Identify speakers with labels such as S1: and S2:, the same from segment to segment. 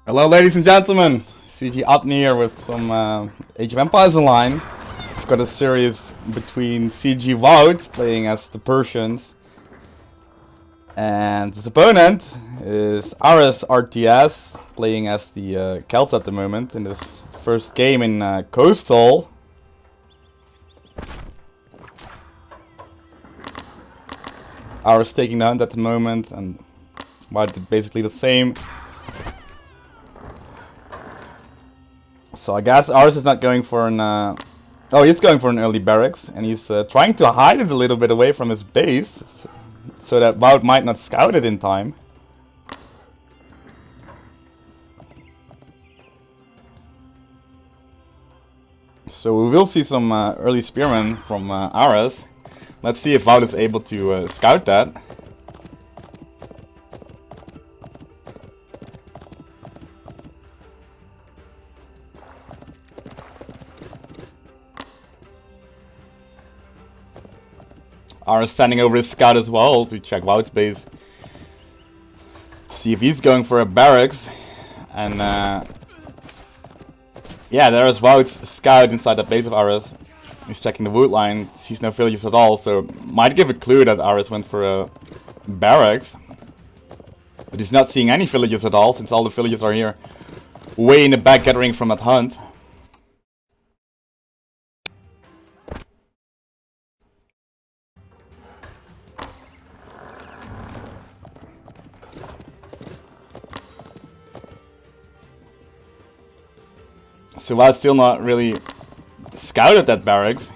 S1: Hello ladies and gentlemen, CG Adne here with some Age of Empires Online. I've got a series between CG Wout playing as the Persians, and his opponent is AresRTS playing as the Celts at the moment in this first game in Coastal. Ares taking the hunt at the moment, and Wout did basically the same. So I guess Ares is not going for an... oh, he's going for an early barracks, and he's trying to hide it a little bit away from his base, so that Wout might not scout it in time. So we will see some early spearmen from Ares. Let's see if Wout is able to scout that. Ares sending over his scout as well to check Wout's base. To see if he's going for a barracks. And yeah, there is Wout's scout inside the base of Ares. He's checking the wood line, sees no villages at all, so might give a clue that Ares went for a barracks. But he's not seeing any villages at all, since all the villages are here way in the back gathering from that hunt. So Wout's still not really scouted that barracks.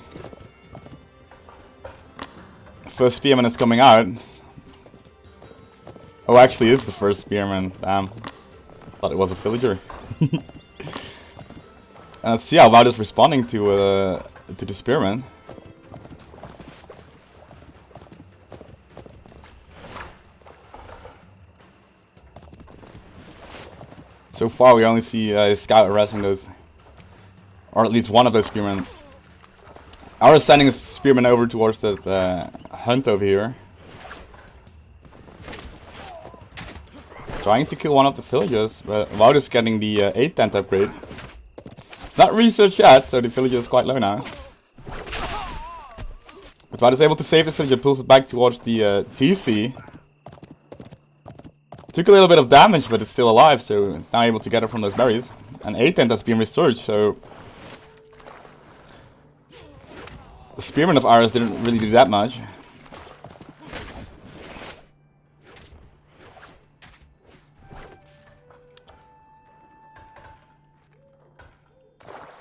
S1: First spearman is coming out. Oh, actually is the first spearman. Damn. Thought it was a villager. Let's see how Wout is responding to the spearman. So far we only see his scout arresting those, or at least one of those spearmen. Ares sending his spearmen over towards that hunt over here. Trying to kill one of the villagers, but Wout is getting the 8 tent upgrade. It's not researched yet, so the villager is quite low now. But Wout is able to save the villager, pulls it back towards the TC. Took a little bit of damage, but it's still alive, so it's now able to get it from those berries. And 8 tent has been researched, so the spearman of Ares didn't really do that much.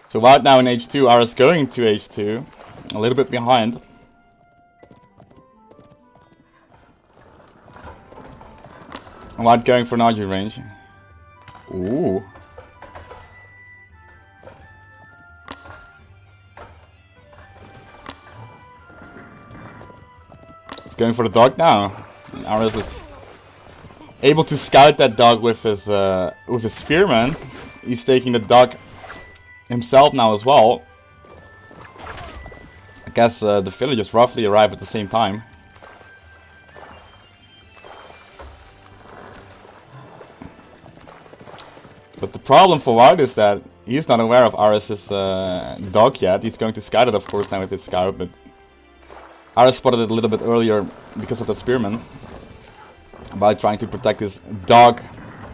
S1: So Wout now in H2, Ares going to H2, a little bit behind. And Wout going for an archery range. Ooh. Going for the dog now. Ares is able to scout that dog with his spearman. He's taking the dog himself now as well. I guess the villagers roughly arrive at the same time. But the problem for Wout is that he's not aware of Ares' dog yet. He's going to scout it, of course, now with his scout, but Ares spotted it a little bit earlier because of the spearman. By trying to protect his dog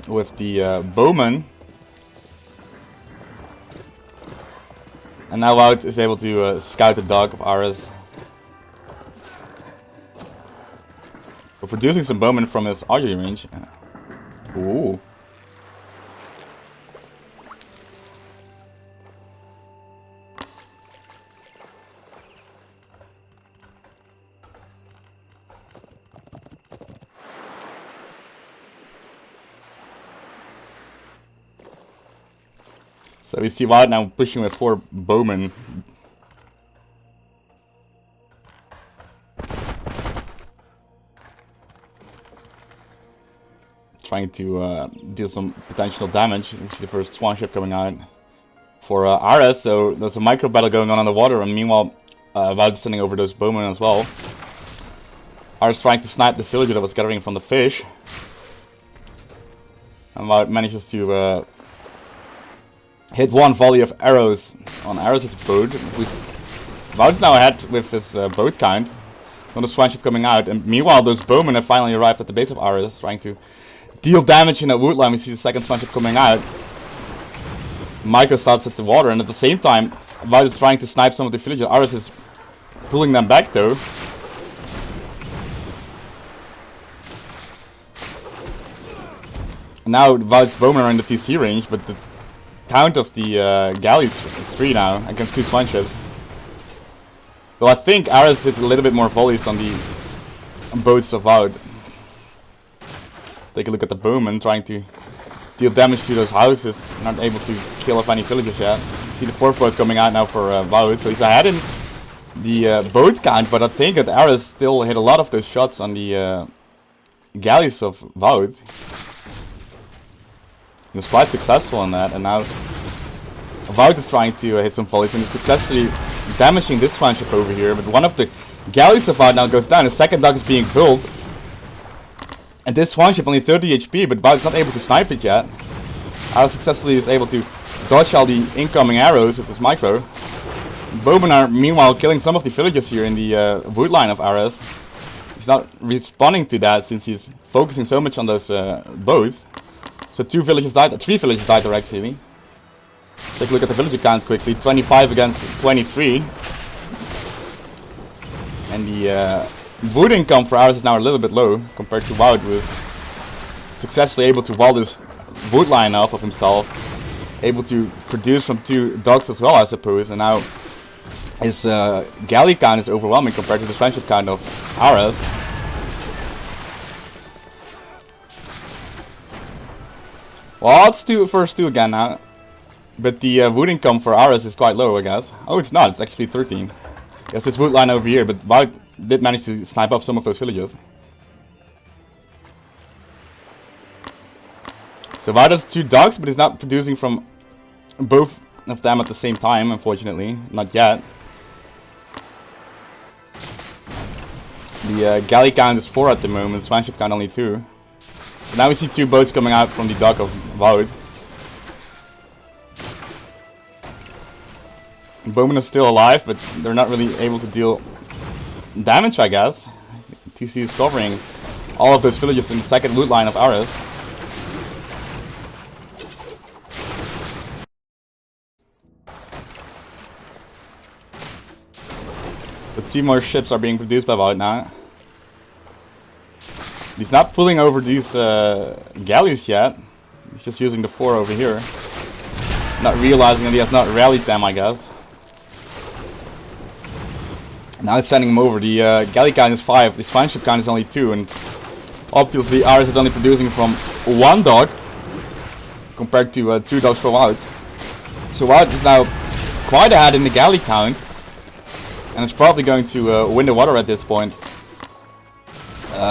S1: with the bowman. And now Wout is able to scout the dog of Ares. We're producing some bowmen from his archery range. Ooh. So we see Wout now pushing with 4 bowmen. Trying to deal some potential damage. We see the first swan ship coming out for Ares. So there's a micro battle going on the water, and meanwhile Wout is sending over those bowmen as well. Ares trying to snipe the villager that was gathering from the fish. And Wout manages to hit one volley of arrows on Ares' boat. Wout's now ahead with his boat count. Another swan ship coming out, and meanwhile those bowmen have finally arrived at the base of Ares, trying to deal damage in that wood line. We see the second swan ship coming out. Maiko starts at the water, and at the same time, Wout is trying to snipe some of the villagers. Ares is pulling them back though. Now Wout's bowmen are in the TC range, but the count of the galleys is 3 now against 2 swan ships. Though I think Ares hit a little bit more volleys on the boats of Wout. Let's take a look at the bowmen trying to deal damage to those houses. Not able to kill off any villagers yet. You see the 4th boat coming out now for Wout, so he's ahead in the boat count, but I think that Ares still hit a lot of those shots on the galleys of Wout. He was quite successful in that, and now Wout is trying to hit some volleys and is successfully damaging this swan ship over here. But one of the galleys of Wout now goes down. The second dock is being built, and this swan ship only 30 HP, but Wout is not able to snipe it yet. Ares successfully is able to dodge all the incoming arrows with his micro. Bowmen are meanwhile killing some of the villagers here in the wood line of Ares. He's not responding to that since he's focusing so much on those boats. So 2 villagers died, 3 villagers died there actually. Take a look at the villager count quickly, 25 against 23. And the wood income for Ares is now a little bit low compared to Wout, who is successfully able to wall this wood line off of himself. Able to produce from 2 docks as well, I suppose, and now his galley count is overwhelming compared to the friendship count of Ares. Well, let's do first 2 again now. But the wood income for Ares is quite low, I guess. Oh, it's not, it's actually 13. Yes, this wood line over here, but Wout did manage to snipe off some of those villagers. So Wout has 2 docks, but he's not producing from both of them at the same time, unfortunately. Not yet. The galley count is 4 at the moment, swan ship count only 2. So now we see 2 boats coming out from the dock of Wout. Bowmen is still alive, but they're not really able to deal damage, I guess. TC is covering all of those villagers in the second wood line of Ares. The 2 more ships are being produced by Wout now. He's not pulling over these galleys yet. He's just using the 4 over here. Not realizing that he has not rallied them, I guess. Now it's sending him over. The galley count is 5, his fine ship count is only 2, and obviously Ares is only producing from 1 dock compared to 2 docks for Wout. So Wout is now quite ahead in the galley count, and is probably going to win the water at this point.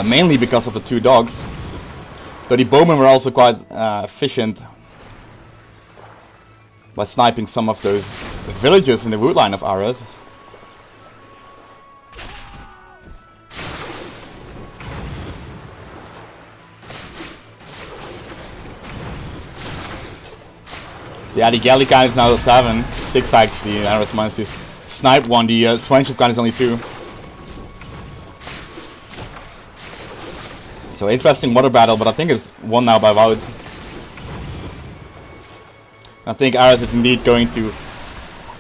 S1: Mainly because of the 2 dogs. But the bowmen were also quite efficient by sniping some of those villagers in the wood line of Ares. So yeah, the galley count is now 7, 6 actually, and Ares managed to snipe 1. The swan ship count is only 2. So interesting water battle, but I think it's won now by Wout. I think Ares is indeed going to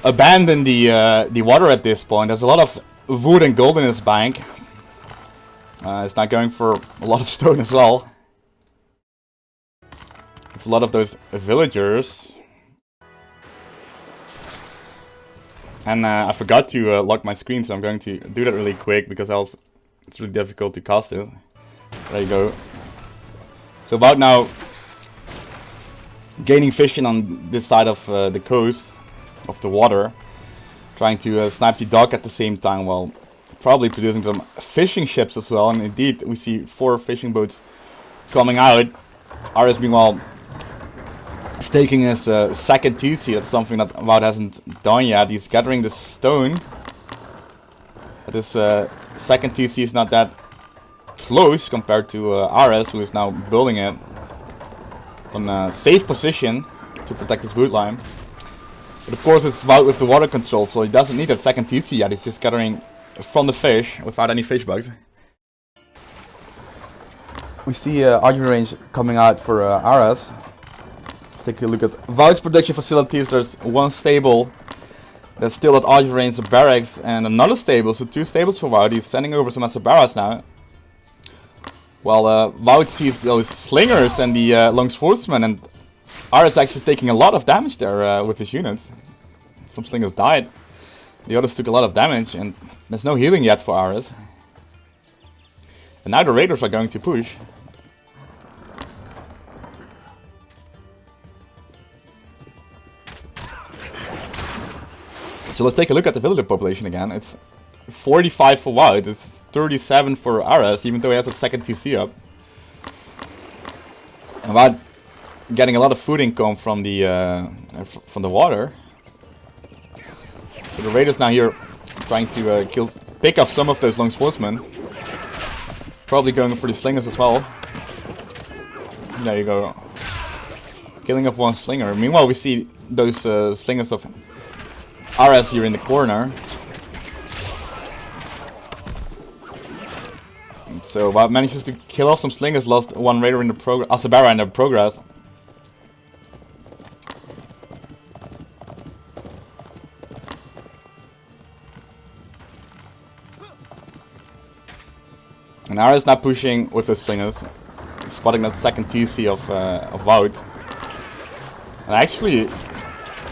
S1: abandon the water at this point. There's a lot of wood and gold in his bank. It's not going for a lot of stone as well. There's a lot of those villagers. And I forgot to lock my screen, so I'm going to do that really quick because else it's really difficult to cast it. There you go. So Wout now gaining vision on this side of the coast of the water, trying to snipe the dock at the same time while probably producing some fishing ships as well. And indeed we see 4 fishing boats coming out. Ares meanwhile is taking his second TC. That's something that Wout hasn't done yet. He's gathering the stone, but his second TC is not that close compared to Ares, who is now building it. on a safe position to protect his wood line. But of course it's Wout with the water control, so he doesn't need that second TC yet. He's just gathering from the fish without any fish bugs. We see argument range coming out for Ares. Let's take a look at Wout's production facilities. There's one stable that's still at argument range of barracks and another stable, so 2 stables for Wout. He's sending over some Asabaras now. While Wout sees those slingers and the long swordsman, and Ares actually taking a lot of damage there with his units. Some slingers died. The others took a lot of damage, and there's no healing yet for Ares. And now the raiders are going to push. So let's take a look at the villager population again. It's 45 for Wout, it's 37 for Ares, even though he has a second TC up. And Wout getting a lot of food income from the water. So the raiders now here trying to pick off some of those long swordsmen. Probably going for the slingers as well. There you go. Killing off one slinger. Meanwhile we see those slingers of Ares here in the corner. So Wout manages to kill off some slingers, lost one raider in the Asabara in the progress. And Ares now pushing with the slingers, spotting that second TC of Wout. And actually,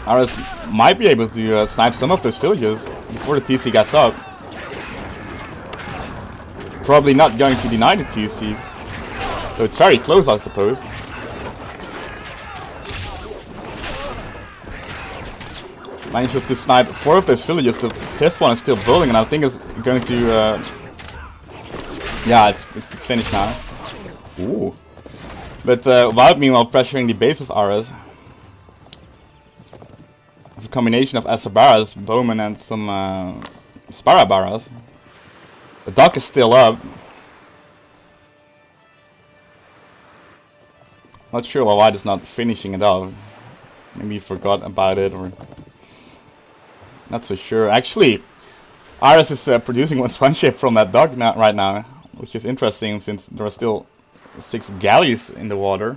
S1: Ares might be able to snipe some of those villagers before the TC gets up. Probably not going to deny the TC, so it's very close, I suppose. Manages to snipe 4 of those villagers. The 5th one is still building, and I think it's going to. Yeah, it's finished now. Ooh. But Wout meanwhile pressuring the base of Ares. With a combination of Asabaras, Bowmen, and some Sparabaras. The dock is still up. Not sure why Wout is not finishing it off. Maybe he forgot about it, or not so sure. Actually, Ares is producing one ship from that dock right now, which is interesting since there are still 6 galleys in the water.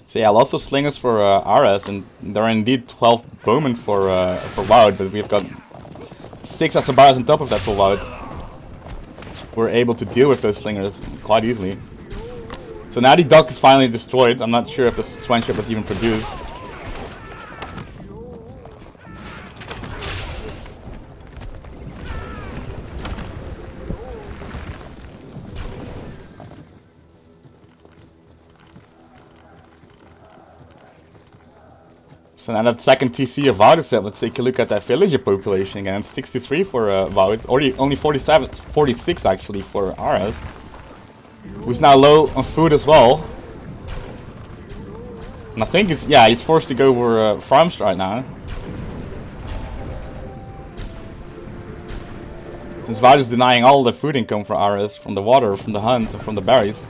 S1: So yeah, lots of slingers for Ares, and there are indeed 12 bowmen for Wout, but we've got 6 Asabaras on top of that for Wout. We're able to deal with those slingers quite easily. So now the dock is finally destroyed. I'm not sure if the swan ship was even produced. So now that second TC of Wout is up, let's take a look at that villager population again. It's 63 for Wout, or only 46 actually for Ares, who's now low on food as well. And I think he's forced to go for farms right now. Since Wout is denying all the food income for Ares, from the water, from the hunt, and from the berries.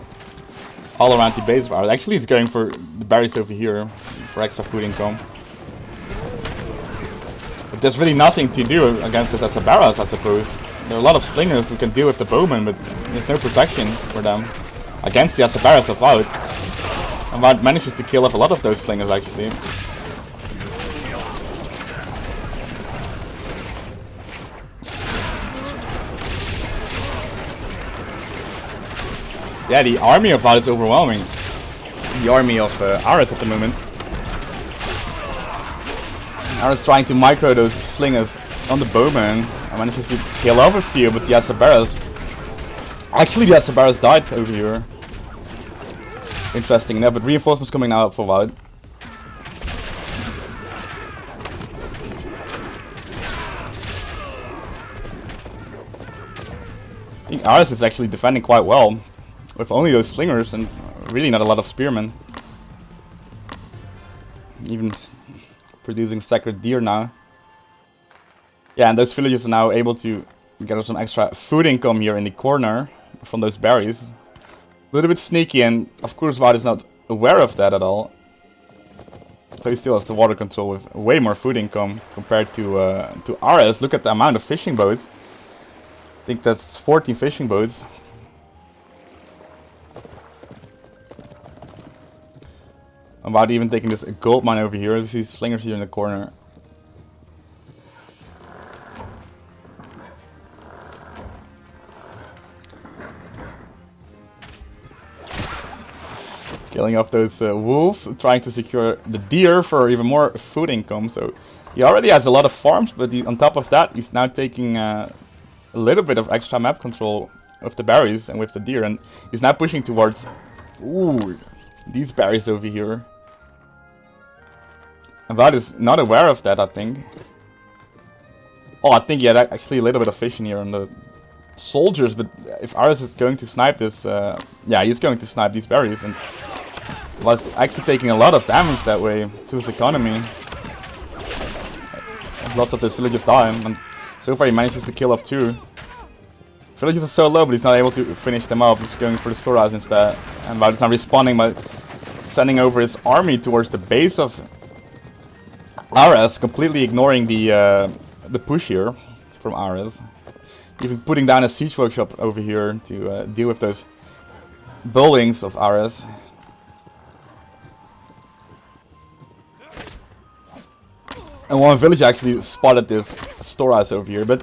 S1: All around the base of Ares. Actually he's going for the berries over here, for extra food income. But there's really nothing to do against this Asabaras, I suppose. There are a lot of slingers who can deal with the bowmen, but there's no protection for them against the Asabaras of Wout. And Wout manages to kill off a lot of those slingers actually. Yeah, the army of Wout is overwhelming. The army of Ares at the moment. Ares trying to micro those slingers on the bowman. And manages to kill off a few, but the Asabaras. Actually, the Asabaras died over here. Interesting enough, but reinforcements coming now up for Wout. I think Ares is actually defending quite well. With only those slingers and really not a lot of spearmen. Even producing sacred deer now. Yeah, and those villagers are now able to get some extra food income here in the corner. from those berries. A little bit sneaky, and of course Wout is not aware of that at all. So he still has the water control with way more food income compared to Ares. Look at the amount of fishing boats. I think that's 14 fishing boats. I'm about even taking this gold mine over here. You see slingers here in the corner. Killing off those wolves, trying to secure the deer for even more food income. So he already has a lot of farms, but on top of that, he's now taking a little bit of extra map control with the berries and with the deer, and he's now pushing towards these berries over here. And Wout is not aware of that, I think. Oh, I think he had actually a little bit of vision here on the soldiers, but if Ares is going to snipe this, yeah, he's going to snipe these berries, and was actually taking a lot of damage that way to his economy. Lots of those villagers dying, and so far he manages to kill off 2. Villagers are so low, but he's not able to finish them up. He's going for the storehouse instead, and Wout is now responding by sending over his army towards the base of Ares, completely ignoring the push here from Ares. Even putting down a siege workshop over here to deal with those buildings of Ares. And one village actually spotted this storehouse over here, but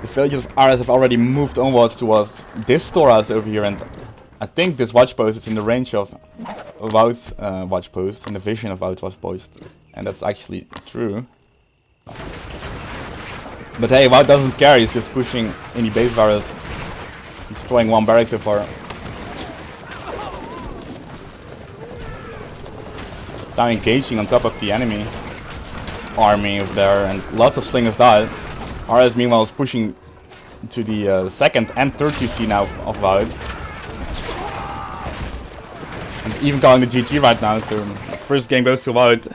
S1: the villagers of Ares have already moved onwards towards this storehouse over here, and I think this watch post is in the range of Wout's watch post, in the vision of Wout's watch post, and that's actually true. But hey, Wout doesn't care, he's just pushing in the base of Ares, destroying 1 barrack so far. He's now engaging on top of the enemy army over there, and lots of slingers died. Ares meanwhile is pushing to the 2nd and 3rd QC now of Wout. And even calling the GG right now, so first game goes to Wout.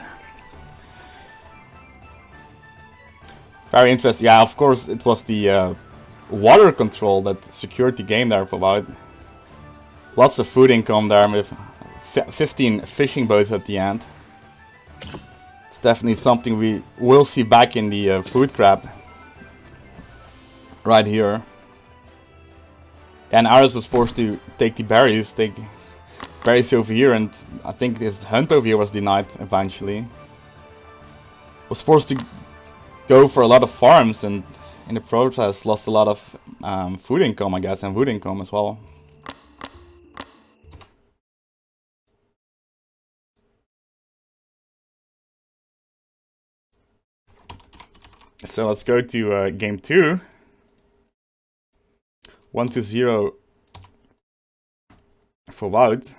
S1: Very interesting. Yeah, of course it was the water control that secured the game there for Wout. Lots of food income there with 15 fishing boats at the end. Definitely something we will see back in the food grab right here. And Ares was forced to take the berries, over here, and I think his hunt over here was denied eventually. Was forced to go for a lot of farms, and in the process lost a lot of food income, I guess, and wood income as well. So let's go to game 2. 1-0 for Wout.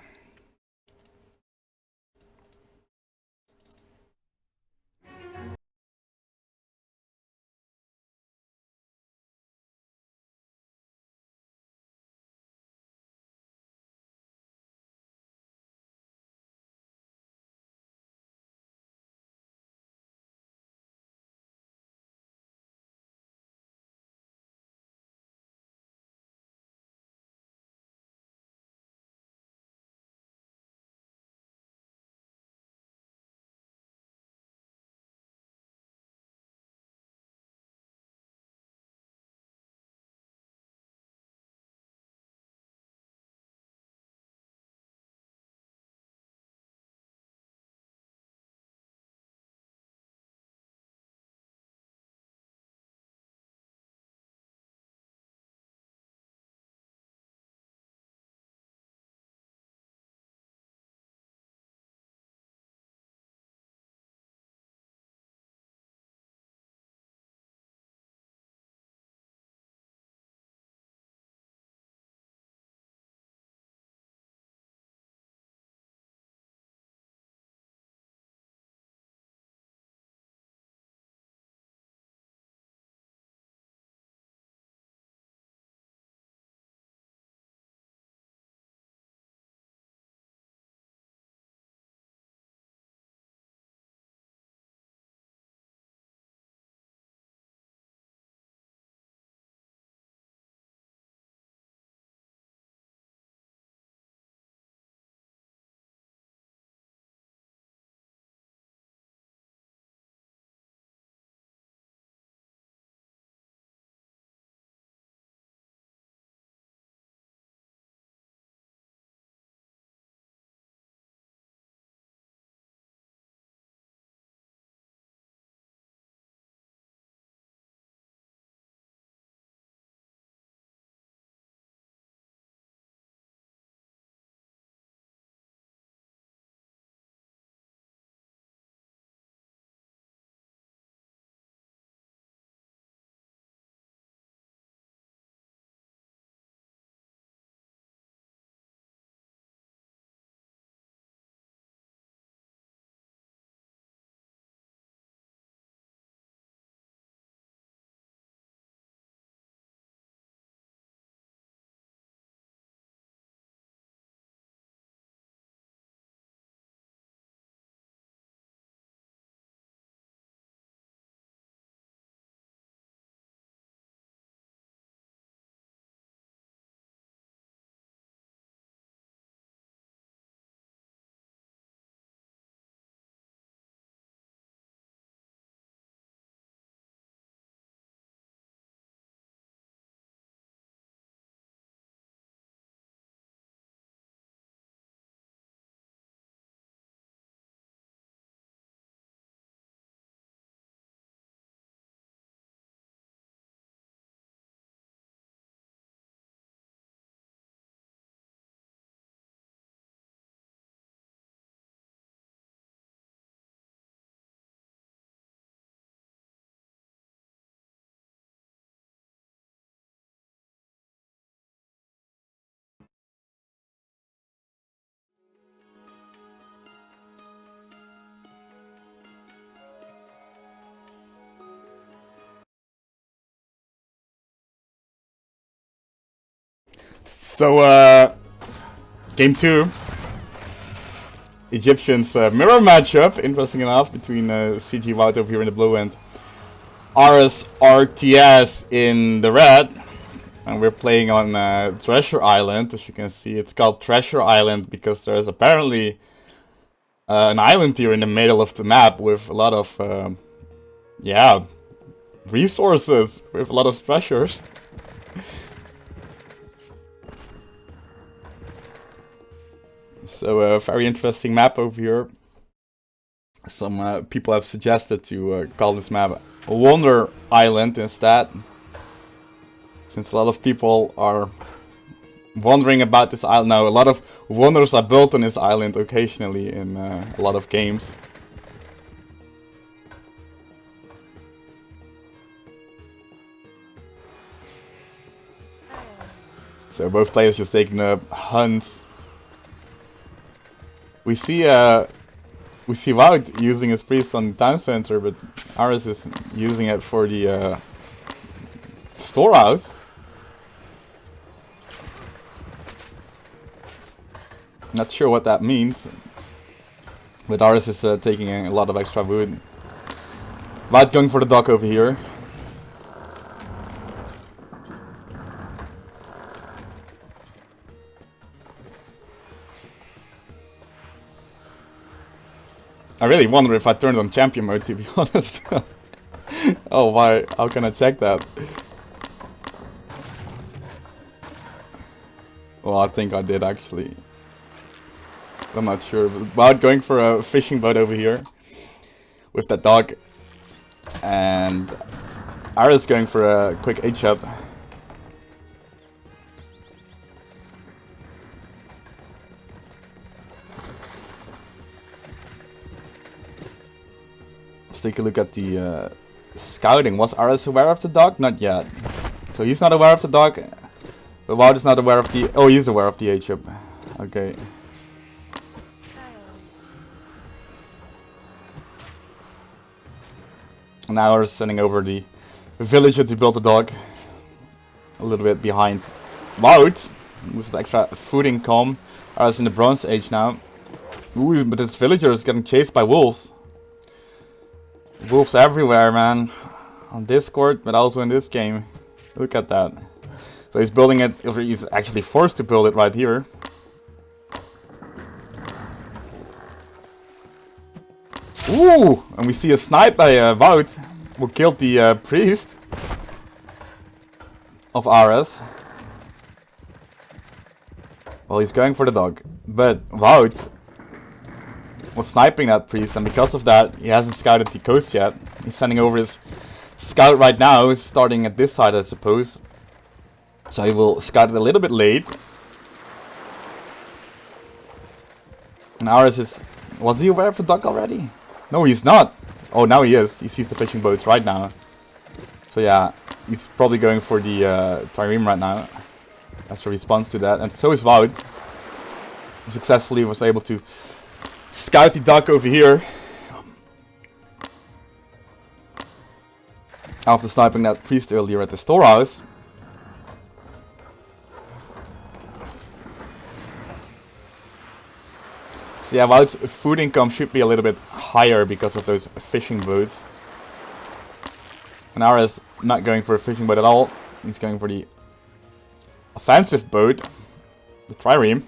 S1: So, game 2. Egyptians mirror matchup, interesting enough, between CG Wout over here in the blue and AresRTS in the red. And we're playing on Treasure Island. As you can see, it's called Treasure Island because there's apparently an island here in the middle of the map with a lot of, yeah, resources, with a lot of treasures. So a very interesting map over here. Some people have suggested to call this map Wonder Island instead, since a lot of people are wondering about this island now. A lot of wonders are built on this island occasionally in a lot of games. So both players just taking a hunt. We see Wout using his priest on the town center, but Ares is using it for the storehouse. Not sure what that means, but Ares is taking a lot of extra wood. Wout going for the dock over here. I really wonder if I turned on champion mode, to be honest. Oh, why? How can I check that? Well, I think I did actually. I'm not sure. But going for a fishing boat over here with that dog, and Ares going for a quick H-up. Let's take a look at the scouting. Was Ares aware of the dog? Not yet. So he's not aware of the dog, but Wout is not aware of the... Oh, he's aware of the H-up. Okay. Now we're sending over the villager to build the dog. A little bit behind Wout, with the extra food income. Ares in the Bronze Age now. Ooh, but this villager is getting chased by wolves. Wolves everywhere, man. On Discord, but also in this game. Look at that. So he's building it, he's actually forced to build it right here. Ooh! And we see a snipe by Wout, who killed the priest of Ares. Well, he's going for the dog. But Wout was sniping that priest, and because of that, he hasn't scouted the coast yet. He's sending over his scout right now. He's starting at this side, I suppose. So he will scout it a little bit late. And Ares is... Was he aware of the dock already? No, he's not. Oh, now he is. He sees the fishing boats right now. So yeah, he's probably going for the trireme right now. As a response to that. And so is Wout. He successfully was able to scout the dock over here. After sniping that priest earlier at the storehouse. So yeah, Wout's food income should be a little bit higher because of those fishing boats. And Ares not going for a fishing boat at all. He's going for the offensive boat, the trireme.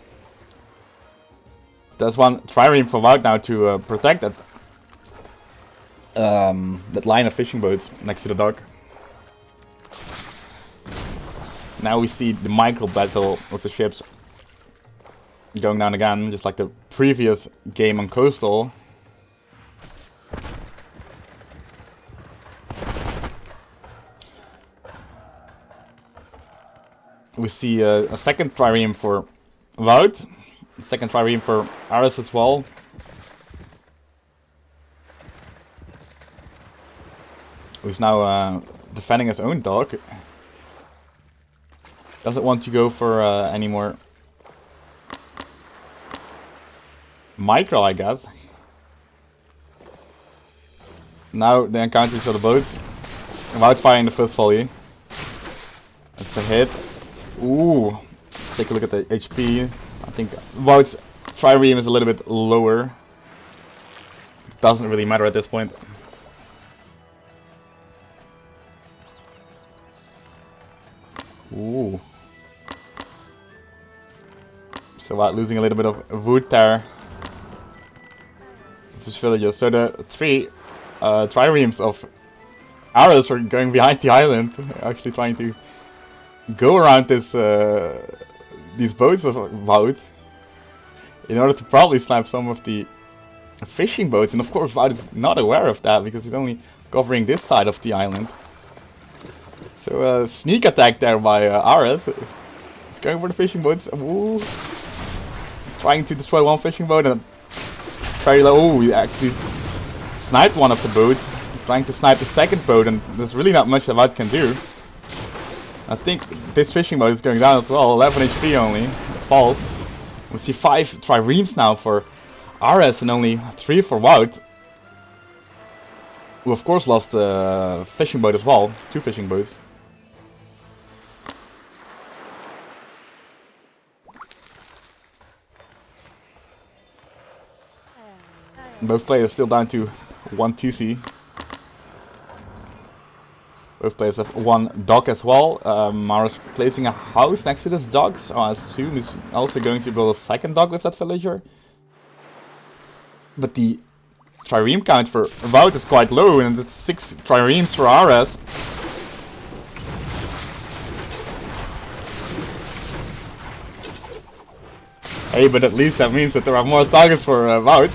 S1: There's one trireme for Wout now to protect that that line of fishing boats next to the dock. Now we see the micro battle of the ships going down again, just like the previous game on Coastal. We see a second trireme for Wout. Second trireme for Ares as well. Who's now defending his own dog. Doesn't want to go for any more micro, I guess. Now they encounter each other boats. Wout firing the first volley. That's a hit. Ooh. take a look at the HP. I think Wout's trireme is a little bit lower. Doesn't really matter at this point. Ooh. So Wout losing a little bit of wood there. This villages. So the 3 triremes of Ares were going behind the island, actually trying to go around this these boats of Wout in order to probably snipe some of the fishing boats. And of course Wout is not aware of that because he's only covering this side of the island. So sneak attack there by Ares. He's going for the fishing boats. Ooh. He's trying to destroy one fishing boat and it's very low. Ooh, he actually sniped one of the boats. Trying to snipe the second boat, and there's really not much that Wout can do. I think this fishing boat is going down as well. 11 HP only. It falls. We see 5 triremes now for Ares and only 3 for Wout. Who of course lost the fishing boat as well. 2 fishing boats. Both players still down to 1 TC. Both players have 1 dock as well. Mara's placing a house next to this dock, so I assume he's also going to build a second dock with that villager. But the trireme count for Wout is quite low, and it's 6 triremes for Ares. Hey, but at least that means that there are more targets for Wout.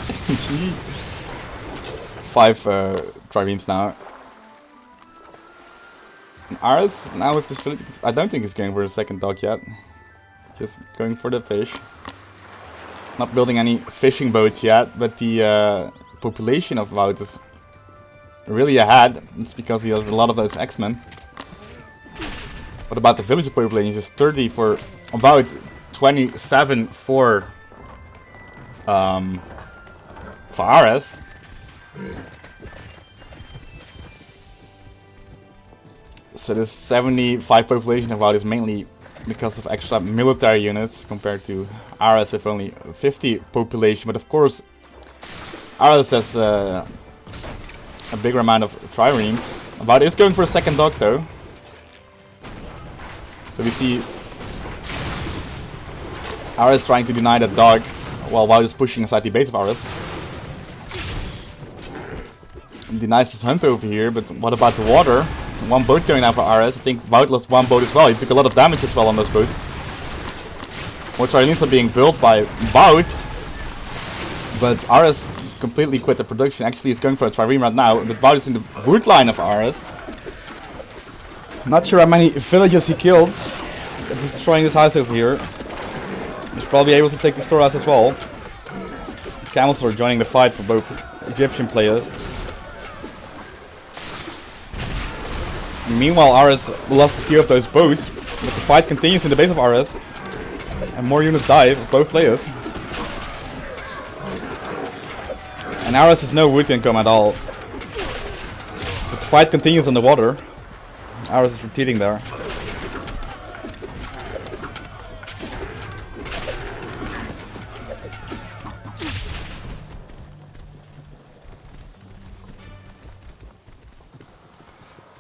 S1: 5 triremes now. Ares now with this village, I don't think he's going for a second dock yet. Just going for the fish. Not building any fishing boats yet, but the population of Wout is really ahead. It's because he has a lot of those X-Men. What about the village population? It's just 30 for Wout, 27 for Ares. So this 75 population of Wout is mainly because of extra military units compared to Ares with only 50 population. But of course, Ares has a bigger amount of triremes. Wout is going for a second dock though. So we see Ares trying to deny that dock while Wout is pushing inside the base of Ares. Denies his hunt over here, but what about the water? 1 boat going down for Ares. I think Wout lost 1 boat as well. He took a lot of damage as well on those boats. More triremes are being built by Wout, but Ares completely quit the production. Actually, he's going for a trireme right now, but Wout is in the wood line of Ares. Not sure how many villages he killed. He's destroying this house over here. He's probably able to take the storehouse as well. Camels are joining the fight for both Egyptian players. Meanwhile, Ares lost a few of those boats, but the fight continues in the base of Ares, and more units die of both players. And Ares has no wood income at all. But the fight continues on the water. Ares is retreating there.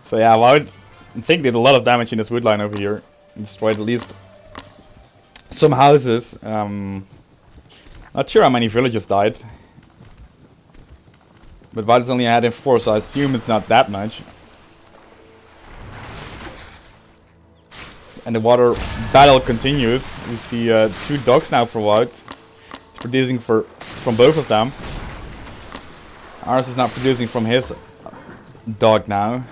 S1: So yeah, Wout I think did a lot of damage in this wood line over here. Destroyed at least some houses. Not sure how many villagers died. But Wout is only ahead in 4, so I assume it's not that much. And the water battle continues. We see 2 docks now for Wout. It's producing from both of them. Ares is not producing from his dock now.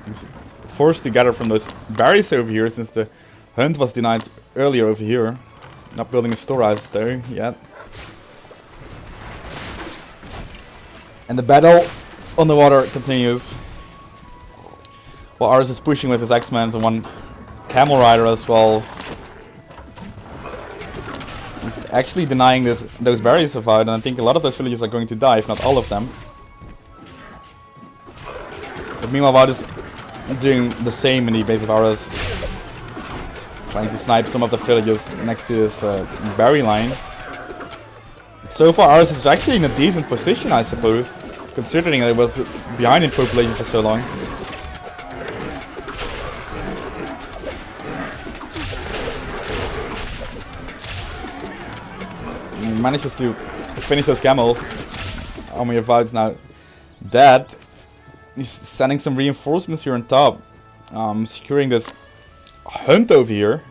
S1: He's forced to gather from those berries over here since the hunt was denied earlier over here. Not building a storehouse though yet. And the battle on the water continues. While Ares is pushing with his X-Men and 1 camel rider as well. He's actually denying those berries of Wout, and I think a lot of those villagers are going to die, if not all of them. But meanwhile, Wout is doing the same in the base of Ares. Trying to snipe some of the villagers next to this berry line. So far, Ares is actually in a decent position, I suppose, considering that it was behind in population for so long. He manages to finish those camels. Army of Void's now dead. He's sending some reinforcements here on top. Securing this hunt over here.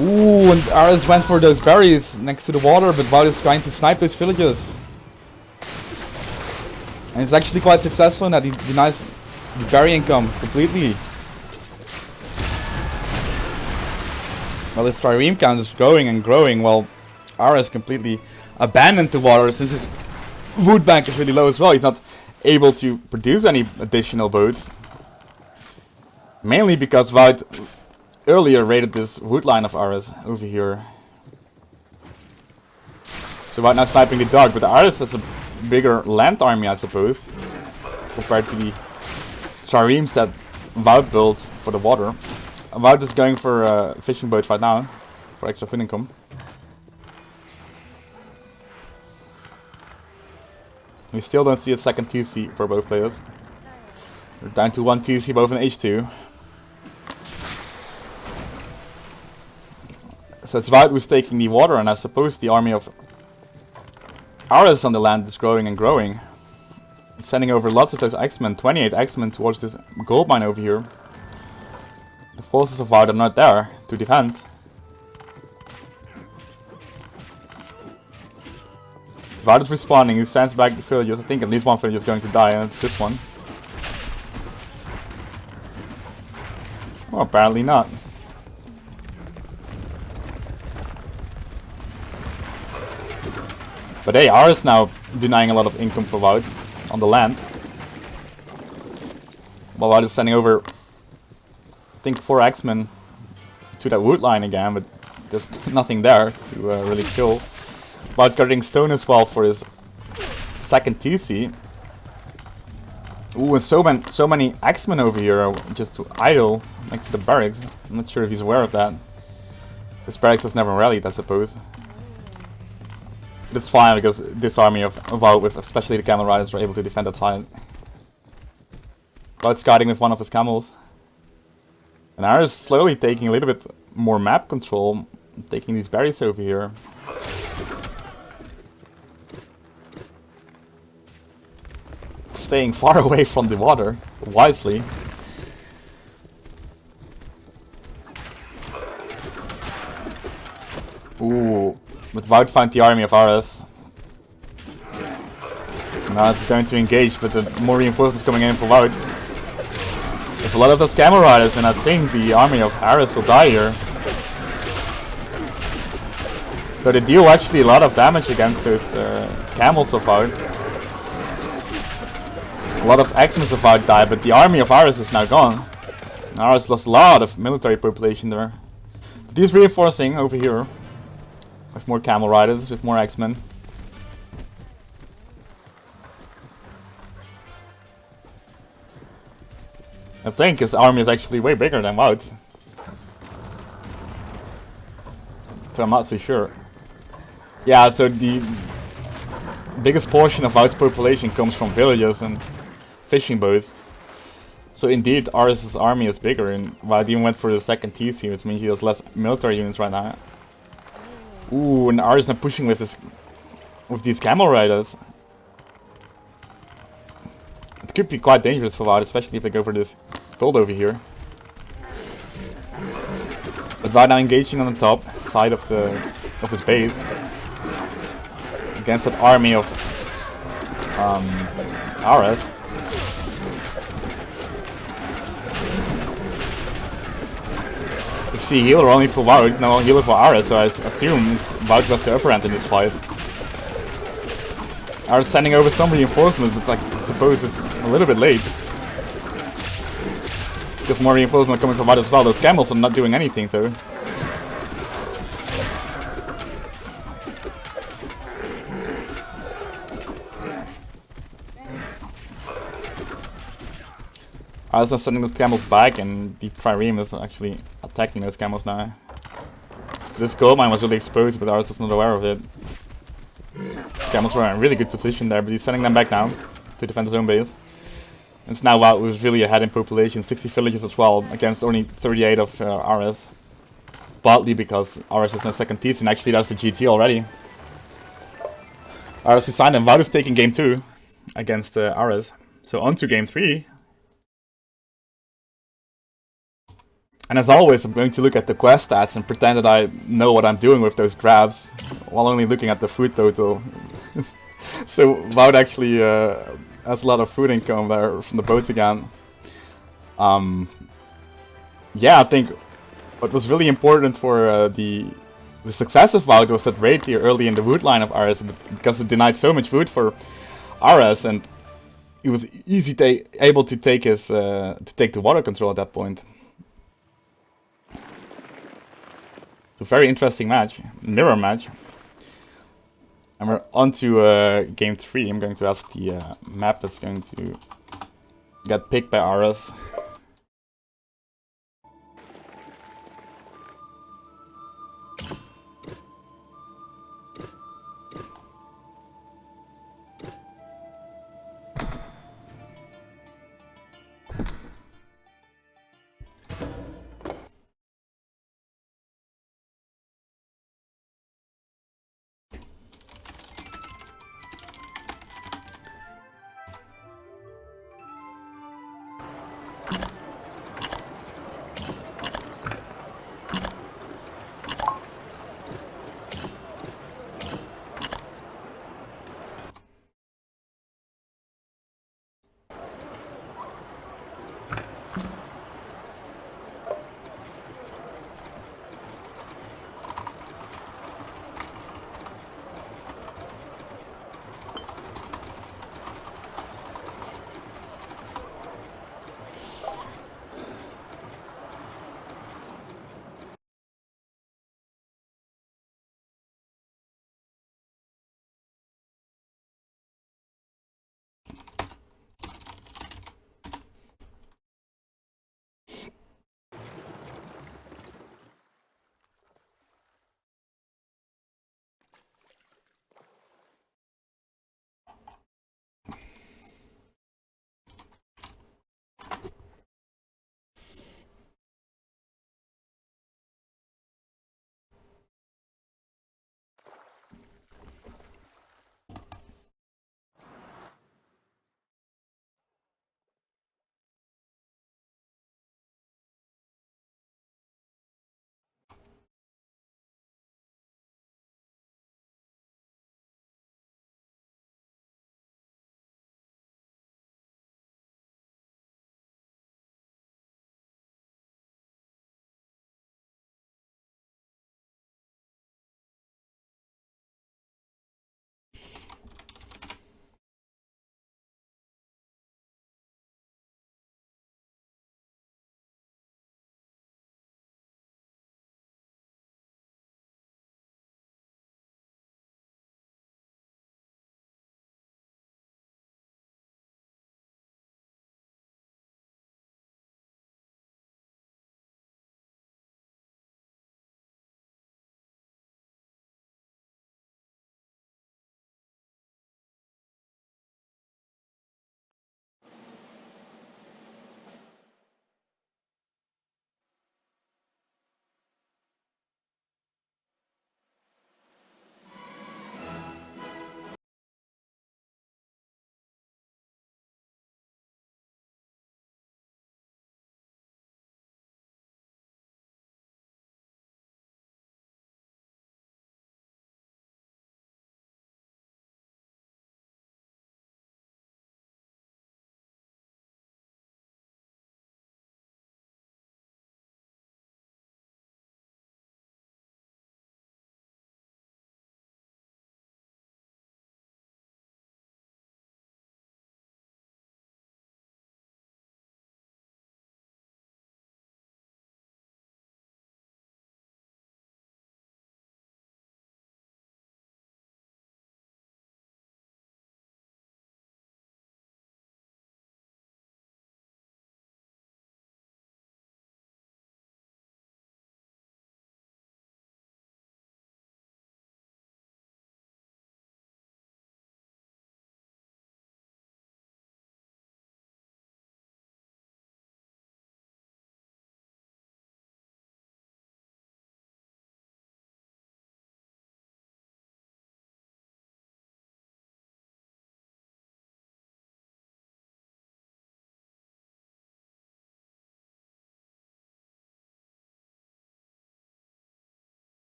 S1: Ooh, and Ares went for those berries next to the water, but Void is trying to snipe those villagers. And it's actually quite successful in that he denies the berry income completely. Well, his trireme count is growing and growing, while Ares completely abandoned the water since his wood bank is really low as well. He's not able to produce any additional boats. Mainly because Void earlier raided this wood line of Ares over here. So Void now sniping the dog, but Ares has a bigger land army, I suppose, compared to the triremes that Void built for the water. Void is going for fishing boats right now for extra food income. We still don't see a second TC for both players. We're down to 1 TC both in H2. So it's Void who's taking the water, and I suppose the army of Ares on the land is growing and growing. It's sending over lots of those X-Men, 28 X-Men towards this gold mine over here. The forces of Void are not there to defend. Void is respawning, he sends back the villagers. I think at least one villager is going to die, and it's this one. Well, apparently not. But hey, Ares now denying a lot of income for Void on the land. While Void is sending over, I think, 4 X-Men to that wood line again, but there's nothing there to really kill. Void guarding stone as well for his second TC. Ooh, and so many X-Men over here are just idle next to the barracks. I'm not sure if he's aware of that. This barracks has never rallied, I suppose. But it's fine because this army of Void, with especially the camel riders, are able to defend that side. Void scouting with one of his camels. And Ares slowly taking a little bit more map control, taking these berries over here. Staying far away from the water, wisely. Ooh, but Void found the army of Ares. Now it's going to engage, but the more reinforcements coming in for Void. There's a lot of those camel riders, and I think the army of Ares will die here. So they deal actually a lot of damage against those camels of Void. A lot of X-Men of Void die, but the army of Ares is now gone. Ares lost a lot of military population there. But he's reinforcing over here. With more camel riders, with more X-Men. I think his army is actually way bigger than Void's. So I'm not so sure. Yeah, so the biggest portion of Void's population comes from villages and fishing boats. So indeed, Ares' army is bigger, and Void even went for the second TC, which means he has less military units right now. Ooh, and Ares now pushing with these camel riders. It could be quite dangerous for Void, especially if they go for this gold over here. But Void now engaging on the top side of his base against that army of Ares. You see healer only for Void, no healer for Ares, so I assume Void was the upper hand in this fight. Ares sending over some reinforcements, but I suppose it's a little bit late. Because more reinforcements are coming from Void as well. Those camels are not doing anything though. Ares is sending those camels back, and the Trireme is actually attacking those camels now. This gold mine was really exposed, but Ares was not aware of it. Camels were in a really good position there, but he's sending them back now to defend his own base. It's now WoW who's really ahead in population, 60 villages as well, against only 38 of Ares. Partly because Ares has no second T's, and actually that's the GG already. Ares is signed, and WoW is taking game 2 against Ares. So on to game 3. And as always, I'm going to look at the quest stats and pretend that I know what I'm doing with those grabs, while only looking at the food total. So WoW actually has a lot of food income there from the boats again. Yeah, I think what was really important for the success of WoW was that raid clear early in the wood line of Ares, because it denied so much food for Ares, and he was able to take his the water control at that point. So very interesting match, mirror match. And we're on to game 3. I'm going to ask the map that's going to get picked by Ares.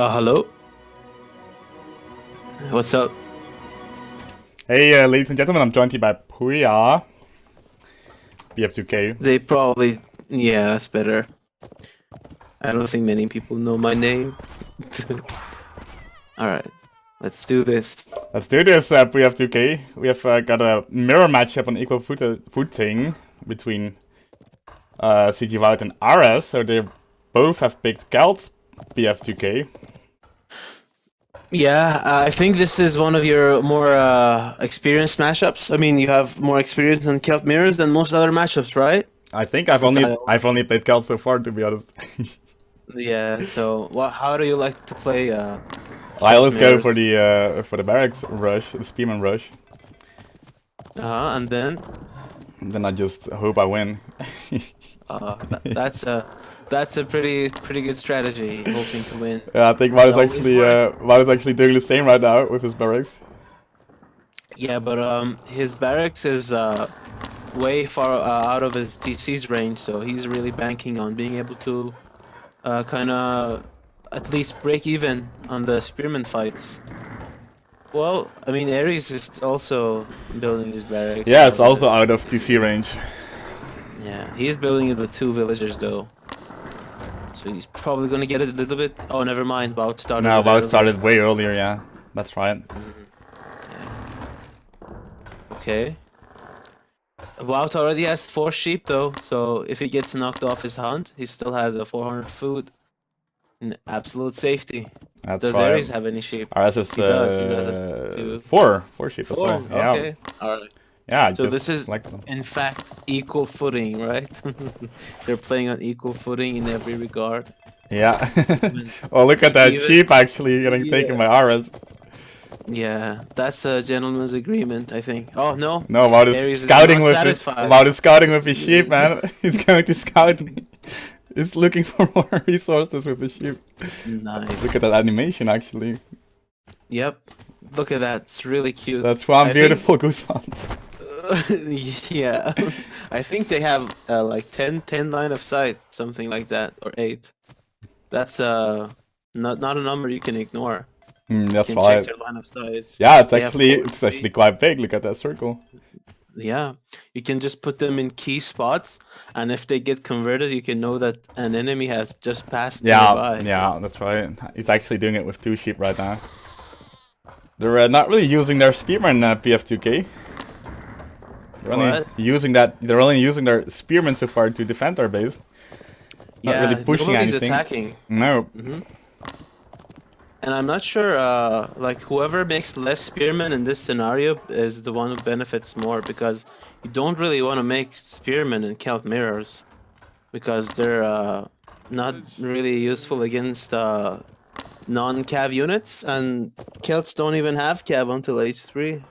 S2: Hello? What's up?
S1: Hey, ladies and gentlemen, I'm joined here by Puya. BF2K.
S2: They probably... Yeah, that's better. I don't think many people know my name. Alright, let's do this.
S1: Let's do this, BF2K. We have got a mirror matchup on equal footing between CG Wild and Ares, so they both have picked Kelt, BF2K.
S2: Yeah, I think this is one of your more experienced matchups. I mean, you have more experience on Kelt Mirrors than most other matchups, right?
S1: I think I've only played Kelt so far, to be honest.
S2: Yeah, so how do you like to play
S1: I always go for the barracks rush, the spearman rush.
S2: And then?
S1: And then I just hope I win.
S2: That's a pretty good strategy, hoping to win.
S1: Yeah, I think Wout is actually doing the same right now with his barracks.
S2: Yeah, but his barracks is way far out of his TC's range, so he's really banking on being able to kind of at least break even on the spearman fights. Well, I mean, Ares is also building his barracks.
S1: Yeah, it's also out of TC range.
S2: Yeah, he is building it with 2 villagers though. So he's probably gonna get it a little bit. Oh, never mind. Wout started.
S1: No, Wout started way earlier. Yeah, that's right.
S2: Yeah. Okay. Wout already has 4 sheep though, so if he gets knocked off his hunt, he still has a 400 food in absolute safety.
S1: That's
S2: Does
S1: right.
S2: Ares have any sheep?
S1: Ares is
S2: He does. He does
S1: 4 sheep.
S2: 4.
S1: As well. Yeah.
S2: Okay. All right.
S1: Yeah.
S2: So this is in fact equal footing, right? They're playing on equal footing in every regard.
S1: Yeah. Oh, look at that sheep actually getting taken by Ares.
S2: Yeah, that's a gentleman's agreement, I think. Oh no.
S1: No, Wout is scouting with his sheep, man. He's going to scout. He's looking for more resources with his sheep.
S2: Nice.
S1: Look at that animation, actually.
S2: Yep. Look at that. It's really cute.
S1: That's one beautiful goose hunt.
S2: Yeah. I think they have like 10 line of sight, something like that, or 8. That's not a number you can ignore.
S1: That's
S2: you
S1: right.
S2: check their line of sight.
S1: Yeah, it's actually quite big. Look at that circle.
S2: Yeah, you can just put them in key spots, and if they get converted, you can know that an enemy has just passed nearby.
S1: Yeah, that's right. He's actually doing it with 2 sheep right now. They're not really using their spearmen, PF2K. They're only using their spearmen so far to defend their base. Not really pushing anything.
S2: Attacking.
S1: No.
S2: And I'm not sure, like, whoever makes less spearmen in this scenario is the one who benefits more, because you don't really want to make spearmen in Kelt mirrors, because they're not really useful against non-cav units, and Kelts don't even have cav until H3.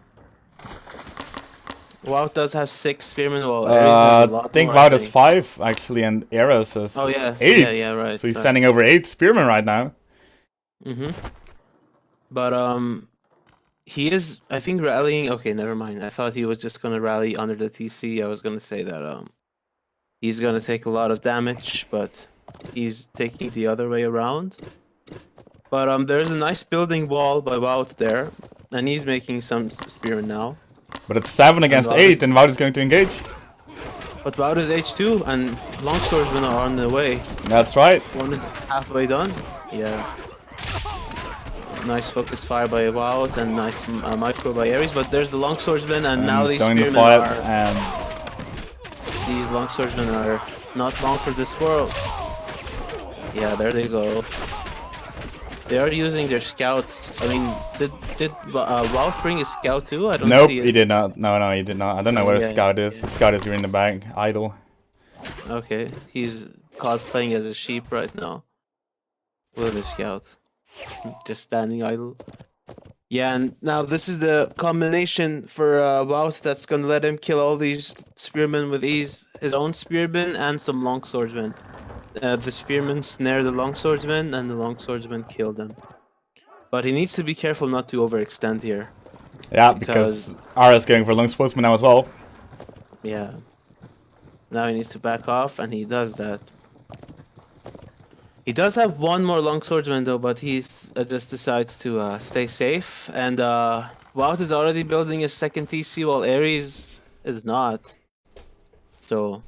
S2: Wout does have 6 spearmen, while Ares has a lot
S1: I think
S2: more,
S1: Wout has 5, actually, and Ares has 8.
S2: Yeah, right.
S1: So he's sending over 8 spearmen right now.
S2: But he is, I think, rallying. Okay, never mind. I thought he was just gonna rally under the TC. I was gonna say that he's gonna take a lot of damage, but he's taking the other way around. But there's a nice building wall by Wout there, and he's making some spearmen now.
S1: But it's 7 against 8, and Wout is going to engage.
S2: But Wout is H2, and long swordsmen are on the way.
S1: That's right.
S2: One is halfway done. Yeah. Nice focus fire by Wout and nice micro by Ares, but there's the long swordsman, and now these spearmen are. These long swordsmen are not long for this world. Yeah, there they go. They are using their scouts. I mean, did Wout bring his scout too? I don't see it.
S1: He did not. No, he did not. I don't know where the scout is. The scout is here in the back, idle.
S2: Okay, he's cosplaying as a sheep right now. With his scout. Just standing idle. Yeah, and now this is the combination for Wout that's gonna let him kill all these spearmen with ease. His own spearmen and some long swordsmen. The spearmen snare the long swordsmen, and the long swordsmen kill them. But he needs to be careful not to overextend here.
S1: Yeah, because Ares going for long swordsman now as well.
S2: Yeah. Now he needs to back off, and he does that. He does have one more long swordsman though, but he's just decides to stay safe. And Wout is already building his second TC while Ares is not. So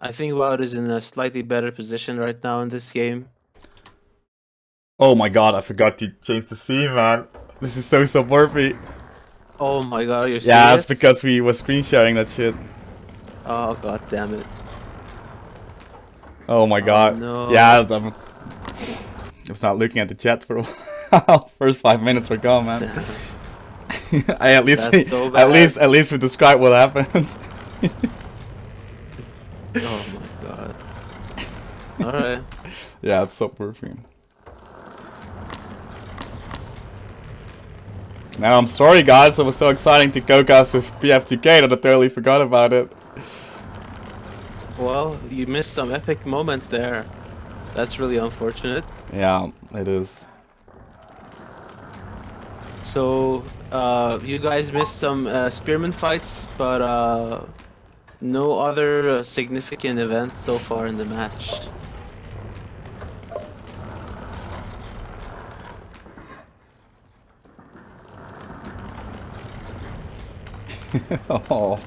S2: I think Wout is in a slightly better position right now in this game.
S1: Oh my god, I forgot to change the scene, man. This is so subworthy.
S2: Oh my god, you're serious?
S1: Yeah, it's because we were screen sharing that shit.
S2: Oh god damn it.
S1: Oh my god.
S2: No.
S1: Yeah, I was not looking at the chat for a while. First 5 minutes were gone, man. I at least
S2: That's so bad.
S1: at least we describe what happened.
S2: Oh my god. Alright.
S1: Yeah, it's subworthy. Now I'm sorry guys, it was so exciting to co-cast with PFTK that I totally forgot about it.
S2: Well, you missed some epic moments there. That's really unfortunate.
S1: Yeah, it is.
S2: So, you guys missed some spearman fights, but no other significant events so far in the match.
S1: Oh.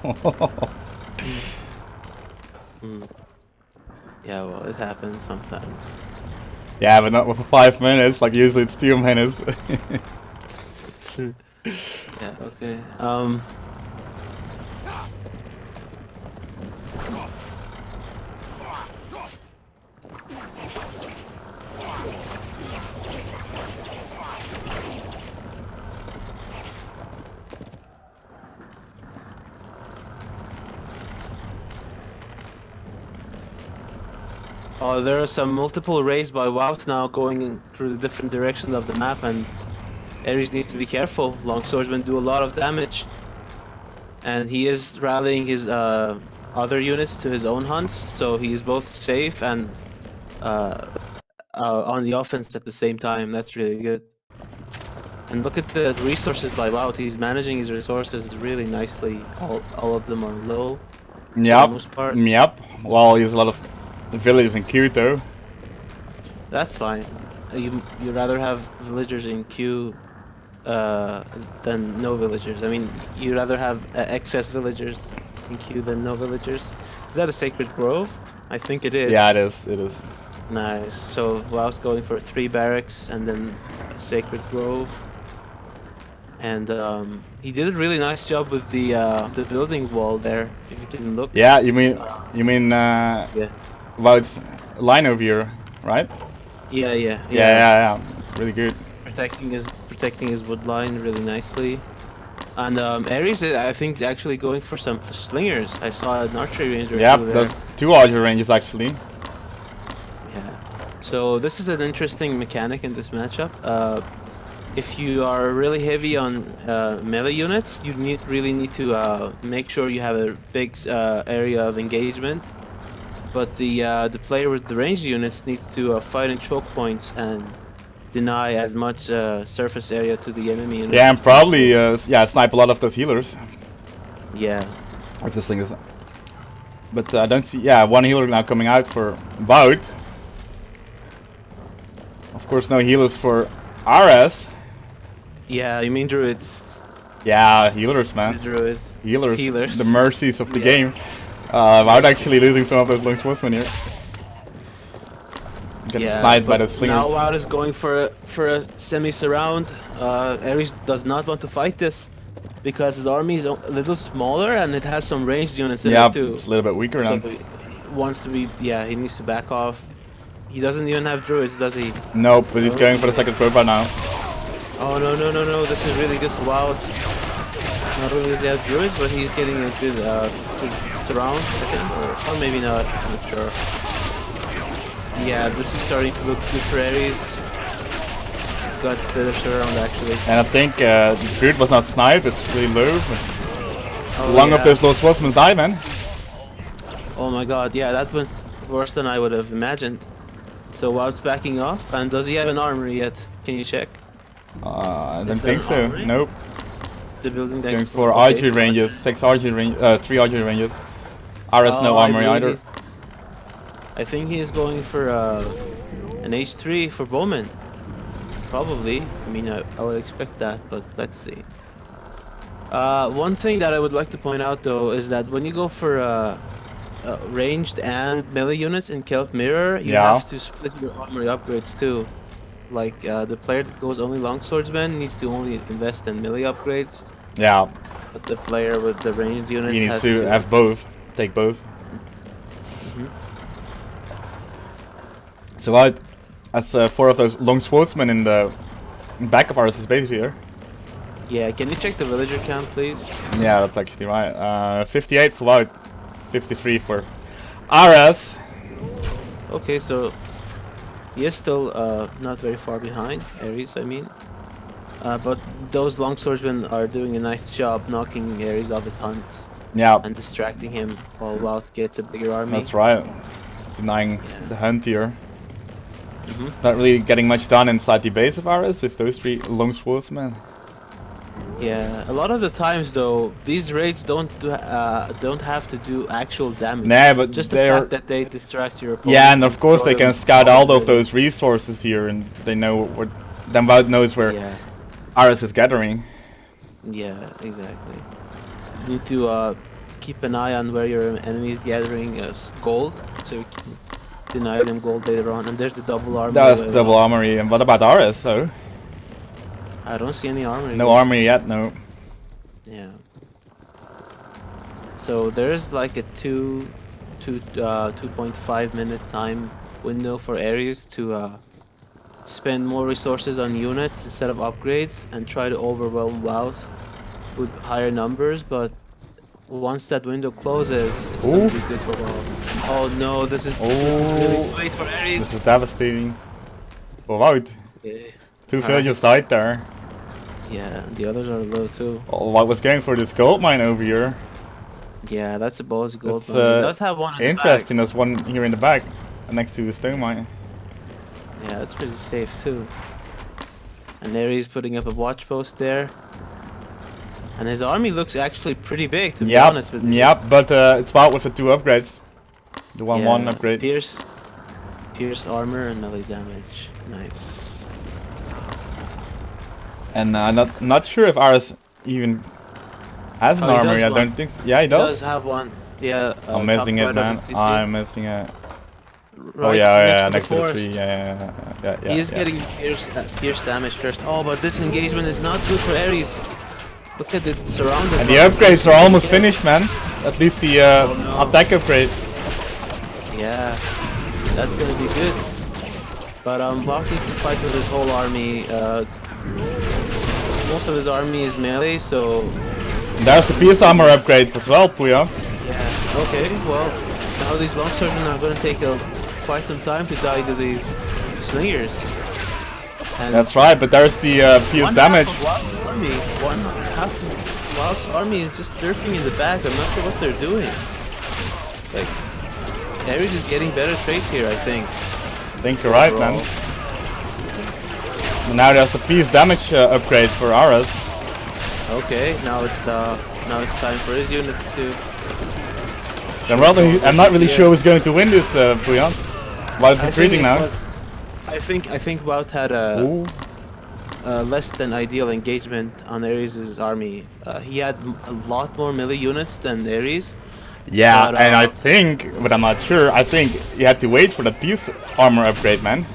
S2: Yeah, well, it happens sometimes.
S1: Yeah, but not for 5 minutes, like usually it's 2 minutes.
S2: Yeah, okay. Oh, there are some multiple raids by Wout now going through the different directions of the map, and Ares needs to be careful. Long swordsmen do a lot of damage, and he is rallying his other units to his own hunts, so he is both safe and on the offense at the same time. That's really good. And look at the resources by Wout. He's managing his resources really nicely. All of them are low. For the most part.
S1: Yep. Well, he has a lot of villages in queue though.
S2: That's fine. You rather have villagers in queue than no villagers. I mean, you rather have excess villagers in queue than no villagers. Is that a sacred grove? I think it is.
S1: Yeah, it is. It is.
S2: Nice. So Wout's going for 3 barracks and then a sacred grove. And he did a really nice job with the building wall there. If you can look.
S1: Yeah, you mean
S2: Yeah.
S1: well, it's line over here, right?
S2: Yeah.
S1: It's really good.
S2: Protecting his wood line really nicely. And Ares, I think, actually going for some slingers. I saw an archery range right
S1: Yep,
S2: there.
S1: there's 2 archer ranges actually.
S2: Yeah. So this is an interesting mechanic in this matchup. If you are really heavy on melee units, you really need to make sure you have a big area of engagement. But the player with the ranged units needs to fight in choke points and deny as much surface area to the enemy units.
S1: Yeah, and probably snipe a lot of those healers.
S2: Yeah.
S1: With this thing is. But I don't see. Yeah, 1 healer now coming out for Wout. Of course, no healers for RS.
S2: Yeah, you mean druids?
S1: Yeah, healers, man.
S2: The druids.
S1: Healers. The mercies of the game. Wout actually losing some of those long swordsmen here. Getting sniped by the slingers.
S2: Now Wout is going for a semi-surround. Ares does not want to fight this because his army is a little smaller and it has some ranged units in it too.
S1: It's a little bit weaker now.
S2: So he wants to be, he needs to back off. He doesn't even have druids, does he?
S1: Nope, but he's going for the second profile now.
S2: Oh no, this is really good for Wout. Not only does he have druids, but he's getting a good surround, I think, or maybe not, I'm not sure. Yeah, this is starting to look good for Ares. Got a bit of surround actually.
S1: And I think the druid was not sniped, it's really low.
S2: Oh,
S1: Long of those low swordsmen die, man.
S2: Oh my god, yeah, that went worse than I would have imagined. So Wout's backing off, and does he have an armory yet? Can you check?
S1: I don't think so. Nope.
S2: The building
S1: Going for archery ranges, 6 archery range, 3 archery ranges. RS no armory either.
S2: I think he's going for an H3 for Bowman. Probably. I mean, I would expect that, but let's see. One thing that I would like to point out though is that when you go for ranged and melee units in Kelth Mirror, you
S1: Yeah.
S2: have to split your armory upgrades too. Like the player that goes only longswordsman needs to only invest in melee upgrades,
S1: Yeah.
S2: but the player with the ranged units
S1: You need
S2: has
S1: to have both. Take both.
S2: Mhm.
S1: So that's 4 of those long swordsmen in the back of ours is base here.
S2: Yeah, can you check the villager count, please?
S1: Yeah, that's actually right. 58 for Wout, 53 for RS.
S2: Okay, so he is still not very far behind, Ares, I mean. But those longswordsmen are doing a nice job knocking Ares off his hunts
S1: Yeah,
S2: and distracting him while Wout gets a bigger army.
S1: that's right. Denying
S2: Yeah.
S1: the hunt here.
S2: Mhm.
S1: Not really getting much done inside the base of RS with those 3 long swordsmen.
S2: Yeah, a lot of the times though, these raids don't have to do actual damage.
S1: Nah, but
S2: Just the
S1: they're...
S2: fact that they distract your opponent.
S1: Yeah, and of course
S2: throw
S1: they can
S2: them
S1: scout
S2: off
S1: all
S2: the
S1: of
S2: village.
S1: those resources here, and they know where... Then Wout knows where
S2: Yeah,
S1: RS is gathering.
S2: yeah, exactly. You need to keep an eye on where your enemy is gathering gold, so you can deny them gold later on. And there's the double armor.
S1: That's double armory. And what about RS, though?
S2: I don't see any armor.
S1: No
S2: yet.
S1: armory yet, no.
S2: Yeah. So there's like a 2.5 minute time window for Ares to spend more resources on units instead of upgrades and try to overwhelm Wout with higher numbers, but once that window closes, it's gonna be good for Wout. Oh no, this is really sweet for Ares.
S1: This is devastating. For Wout.
S2: Okay.
S1: 2 villagers died there.
S2: Yeah, the others are low too.
S1: Oh, Wout was going for this gold mine over here.
S2: Yeah, that's a ballsy gold
S1: That's,
S2: mine. He does have one in the back.
S1: interesting, there's one here in the back, next to the stone mine.
S2: Yeah, that's pretty safe too. And there he's putting up a watch post there. And his army looks actually pretty big, to be honest with you.
S1: Yep, but it's Wout with the 2 upgrades. The 1-1 upgrade.
S2: Pierce armor and melee damage. Nice.
S1: And not sure if RS even has an
S2: Oh, he
S1: armory,
S2: does
S1: I
S2: one.
S1: don't think so. Yeah, he
S2: He
S1: does.
S2: does have one. Yeah.
S1: I'm missing
S2: top
S1: it,
S2: right of
S1: man.
S2: his TC.
S1: I'm missing it. Oh
S2: Right
S1: yeah,
S2: next
S1: next
S2: to
S1: to
S2: the
S1: the tree.
S2: forest.
S1: Yeah.
S2: He is getting pierce damage first. Oh, but this engagement is not good for Ares. Look at it surrounded.
S1: And the upgrades are almost finished, man. At least the attack upgrade.
S2: Yeah, that's gonna be good. But Bach needs to fight with his whole army. Most of his army is melee, so
S1: There's the PS armor upgrade as well, Puya.
S2: yeah. Okay, well, now these longswordsmen are gonna take quite some time to die to these slingers. And
S1: That's right, but there's the PS damage.
S2: One half of Wout's army is just derping in the back. I'm not sure what they're doing. Like, Ares is getting better traits here, I think.
S1: I think you're right, man. And now there's the PS damage upgrade for RS.
S2: Okay, now it's time for his units to.
S1: I'm not really sure who's going to win this, Puya. While it's retreating now.
S2: I think Wout had a less than ideal engagement on Ares' army. He had a lot more melee units than Ares.
S1: Yeah,
S2: but,
S1: and I think, but I'm not sure, I think you had to wait for the PS armor upgrade, man.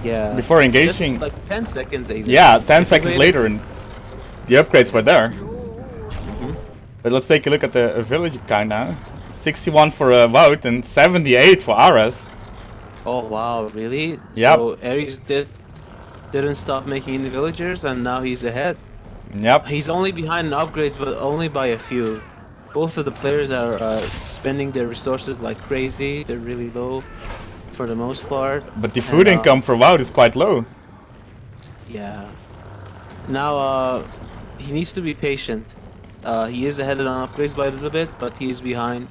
S2: Yeah.
S1: Before engaging.
S2: Just like 10 seconds even.
S1: Yeah, 10 seconds later and the upgrades were there. But let's take a look at the village count now. 61 for Wout and 78 for RS.
S2: Oh wow, really?
S1: Yep.
S2: So Ares didn't stop making any villagers and now he's ahead.
S1: Yep.
S2: He's only behind in upgrades, but only by a few. Both of the players are spending their resources like crazy. They're really low for the most part.
S1: But the food income for Wout is quite low.
S2: Yeah. Now he needs to be patient. He is ahead on upgrades by a little bit, but he is behind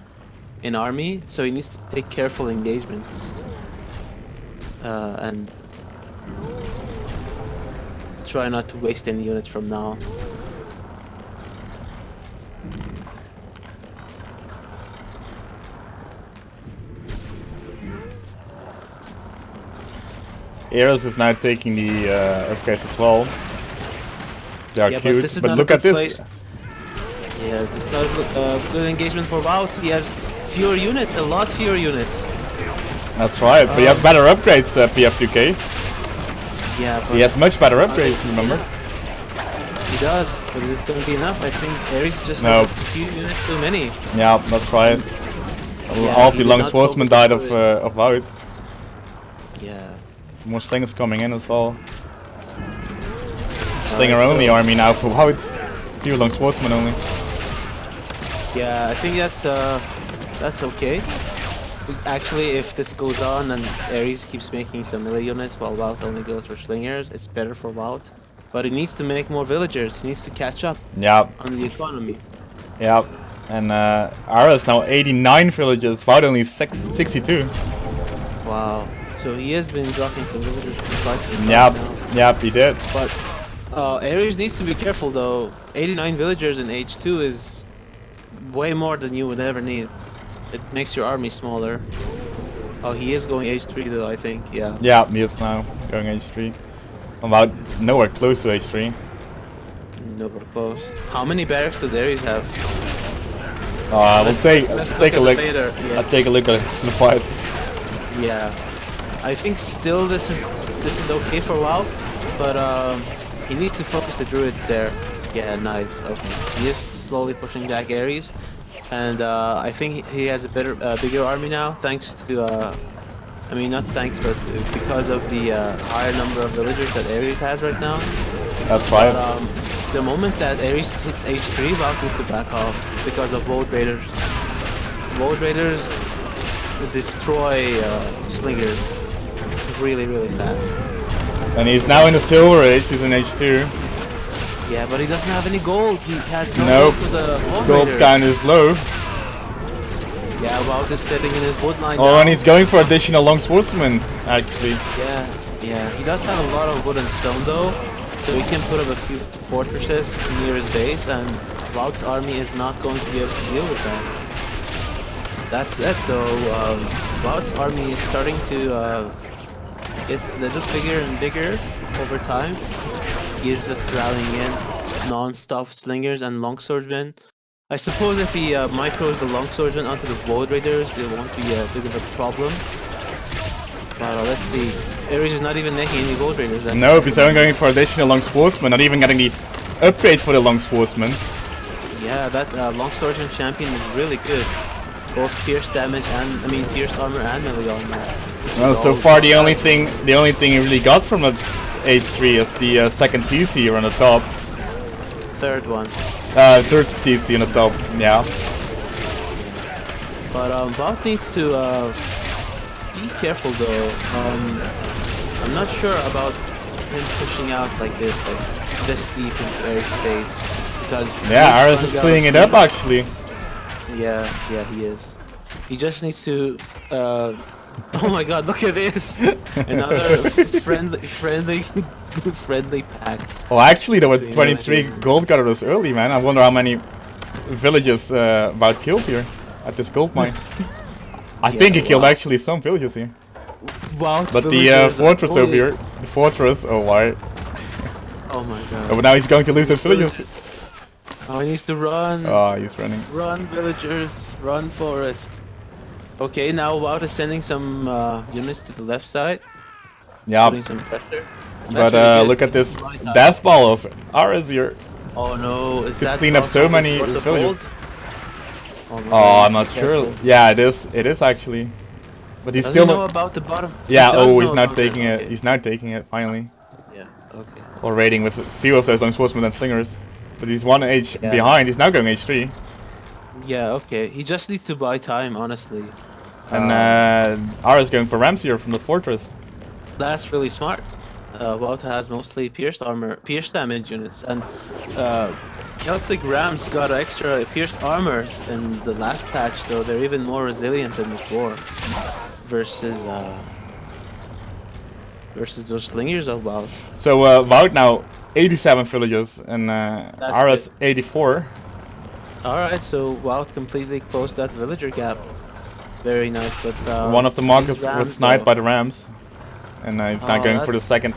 S2: in army, so he needs to take careful engagements. And try not to waste any units from now.
S1: Ares is now taking the upgrades as well. They are
S2: Yeah,
S1: cute,
S2: but this is not
S1: look
S2: a
S1: at
S2: good
S1: this.
S2: place. Yeah, this is not a good engagement for Wout. He has fewer units, a lot fewer units.
S1: That's right, but he has better upgrades, PF2K.
S2: Yeah, but
S1: He has much better upgrades, remember?
S2: he does, but is it going to be enough? I think Ares just
S1: No.
S2: has a few units too many.
S1: Yeah, that's right.
S2: Yeah,
S1: All of
S2: he
S1: the
S2: did
S1: long
S2: not
S1: swordsmen
S2: focus
S1: died
S2: on
S1: of Wout.
S2: Yeah.
S1: More slingers coming in as well. Slinger
S2: Alright,
S1: only
S2: so-
S1: army now for Wout. Few long swordsmen only.
S2: Yeah, I think that's okay. Actually, if this goes on and Ares keeps making some melee units while Wout only goes for slingers, it's better for Wout. But he needs to make more villagers. He needs to catch up
S1: Yeah,
S2: on the economy.
S1: yeah. And Ares now 89 villages, Wout only 62.
S2: Wow. So he has been dropping some villagers for quite some time
S1: Yep,
S2: now.
S1: yep, he did.
S2: But Ares needs to be careful though. 89 villagers in H2 is way more than you would ever need. It makes your army smaller. Oh, he is going H3 though, I think. Yeah.
S1: Yeah, he is now going H3. About nowhere close to H3.
S2: Nowhere close. How many barracks does Ares have?
S1: Let's take a
S2: at the
S1: look.
S2: Vader. Yeah.
S1: Let's take a look at the fight.
S2: Yeah. I think still this is okay for Wout, but he needs to focus the druids there. Yeah, nice. Okay. He is slowly pushing back Ares, and I think he has a bigger army now, thanks to I mean not thanks, but because of the higher number of villagers that Ares has right now.
S1: That's right.
S2: The moment that Ares hits H3, Wout needs to back off because of Woad Raiders. Woad Raiders destroy slingers really, really fast.
S1: And he's now in the Silver Age, he's in H2.
S2: Yeah, but he doesn't have any gold. He has no
S1: Nope.
S2: gold for the
S1: His
S2: Woad
S1: gold
S2: Raiders.
S1: count is low.
S2: Yeah, Wout is sitting in his wood line
S1: Oh,
S2: now.
S1: and he's going for additional long swordsmen, actually.
S2: Yeah, he does have a lot of wood and stone though, so he can put up a few fortresses near his base, and Wout's army is not going to be able to deal with that. That's it though. Wout's army is starting to get a little bigger and bigger over time. He is just rallying in non-stop slingers and longswordmen. I suppose if he micros the longswordmen onto the Woad Raiders, it won't be a big of a problem. But let's see. Ares is not even making any Woad Raiders.
S1: Nope, he's only going for additional long swordsmen, not even getting the upgrade for the long swordsman.
S2: Yeah, that longswordman champion is really good. Both pierce damage and pierce armor and melee armor.
S1: Well, so far the only thing he really got from the H3 is the second TC on the top.
S2: Third one.
S1: Third TC on the top, yeah.
S2: But Wout needs to be careful though. I'm not sure about him pushing out like this deep into Ares' space. Because
S1: Yeah, Ares is cleaning it up actually.
S2: Yeah, he is. He just needs to oh my god, look at this! Another friendly pact.
S1: Well, actually there were
S2: Between
S1: 23
S2: them,
S1: gold gatherers early, man. I wonder how many villages Wout killed here at this gold mine. I think he killed actually some villages here.
S2: Wow,
S1: But the fortress over here, the fortress, oh why?
S2: Oh my god.
S1: Oh, but now he's going to lose those villages.
S2: Oh, he needs to run.
S1: Oh, he's running.
S2: Run, villagers. Run, forest. Okay, now Wout is sending some units to the left side.
S1: Yeah,
S2: Putting some pressure.
S1: but
S2: really good.
S1: look at this
S2: Right side.
S1: death ball of Ares here.
S2: Oh no, is
S1: Could
S2: that
S1: clean up
S2: also
S1: so many
S2: source of
S1: villages.
S2: gold? Oh, my
S1: Oh,
S2: God,
S1: I'm not
S2: be
S1: sure.
S2: careful.
S1: Yeah, it is actually. But he's
S2: Does
S1: still
S2: he know
S1: not.
S2: about the bottom?
S1: Yeah,
S2: He does
S1: oh,
S2: know
S1: he's now
S2: about
S1: taking it.
S2: okay.
S1: He's now taking it finally.
S2: Yeah, okay.
S1: Or raiding with a few of those long swordsmen and slingers. But he's 1 H
S2: Yeah.
S1: behind. He's now going H3.
S2: Yeah, okay. He just needs to buy time, honestly.
S1: And Ares going for rams here from the fortress.
S2: That's really smart. Wout has mostly pierced armor, pierced damage units, and Celtic Rams got extra pierced armors in the last patch, so they're even more resilient than before. Versus those slingers of Wout.
S1: So Wout now 87 villages and Ares 84.
S2: Alright, so Wout completely closed that villager gap. Very nice, but
S1: One of the
S2: these
S1: markers was
S2: Rams,
S1: sniped
S2: though-
S1: by the rams. and he's not going for the second.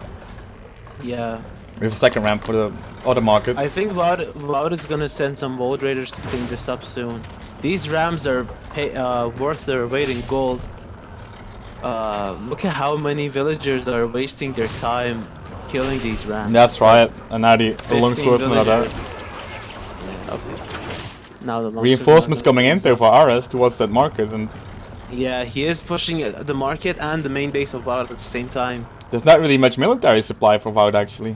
S2: Yeah.
S1: There's a second ramp for the other market.
S2: I think Wout is gonna send some World Raiders to clean this up soon. These rams are worth their weight in gold. Look at how many villagers are wasting their time killing these rams.
S1: That's right, and now the longswordmen are there.
S2: Yeah, okay. Now the
S1: Reinforcements coming in there for Ares towards that market, and
S2: yeah, he is pushing the market and the main base of Wout at the same time.
S1: there's not really much military supply for Wout actually.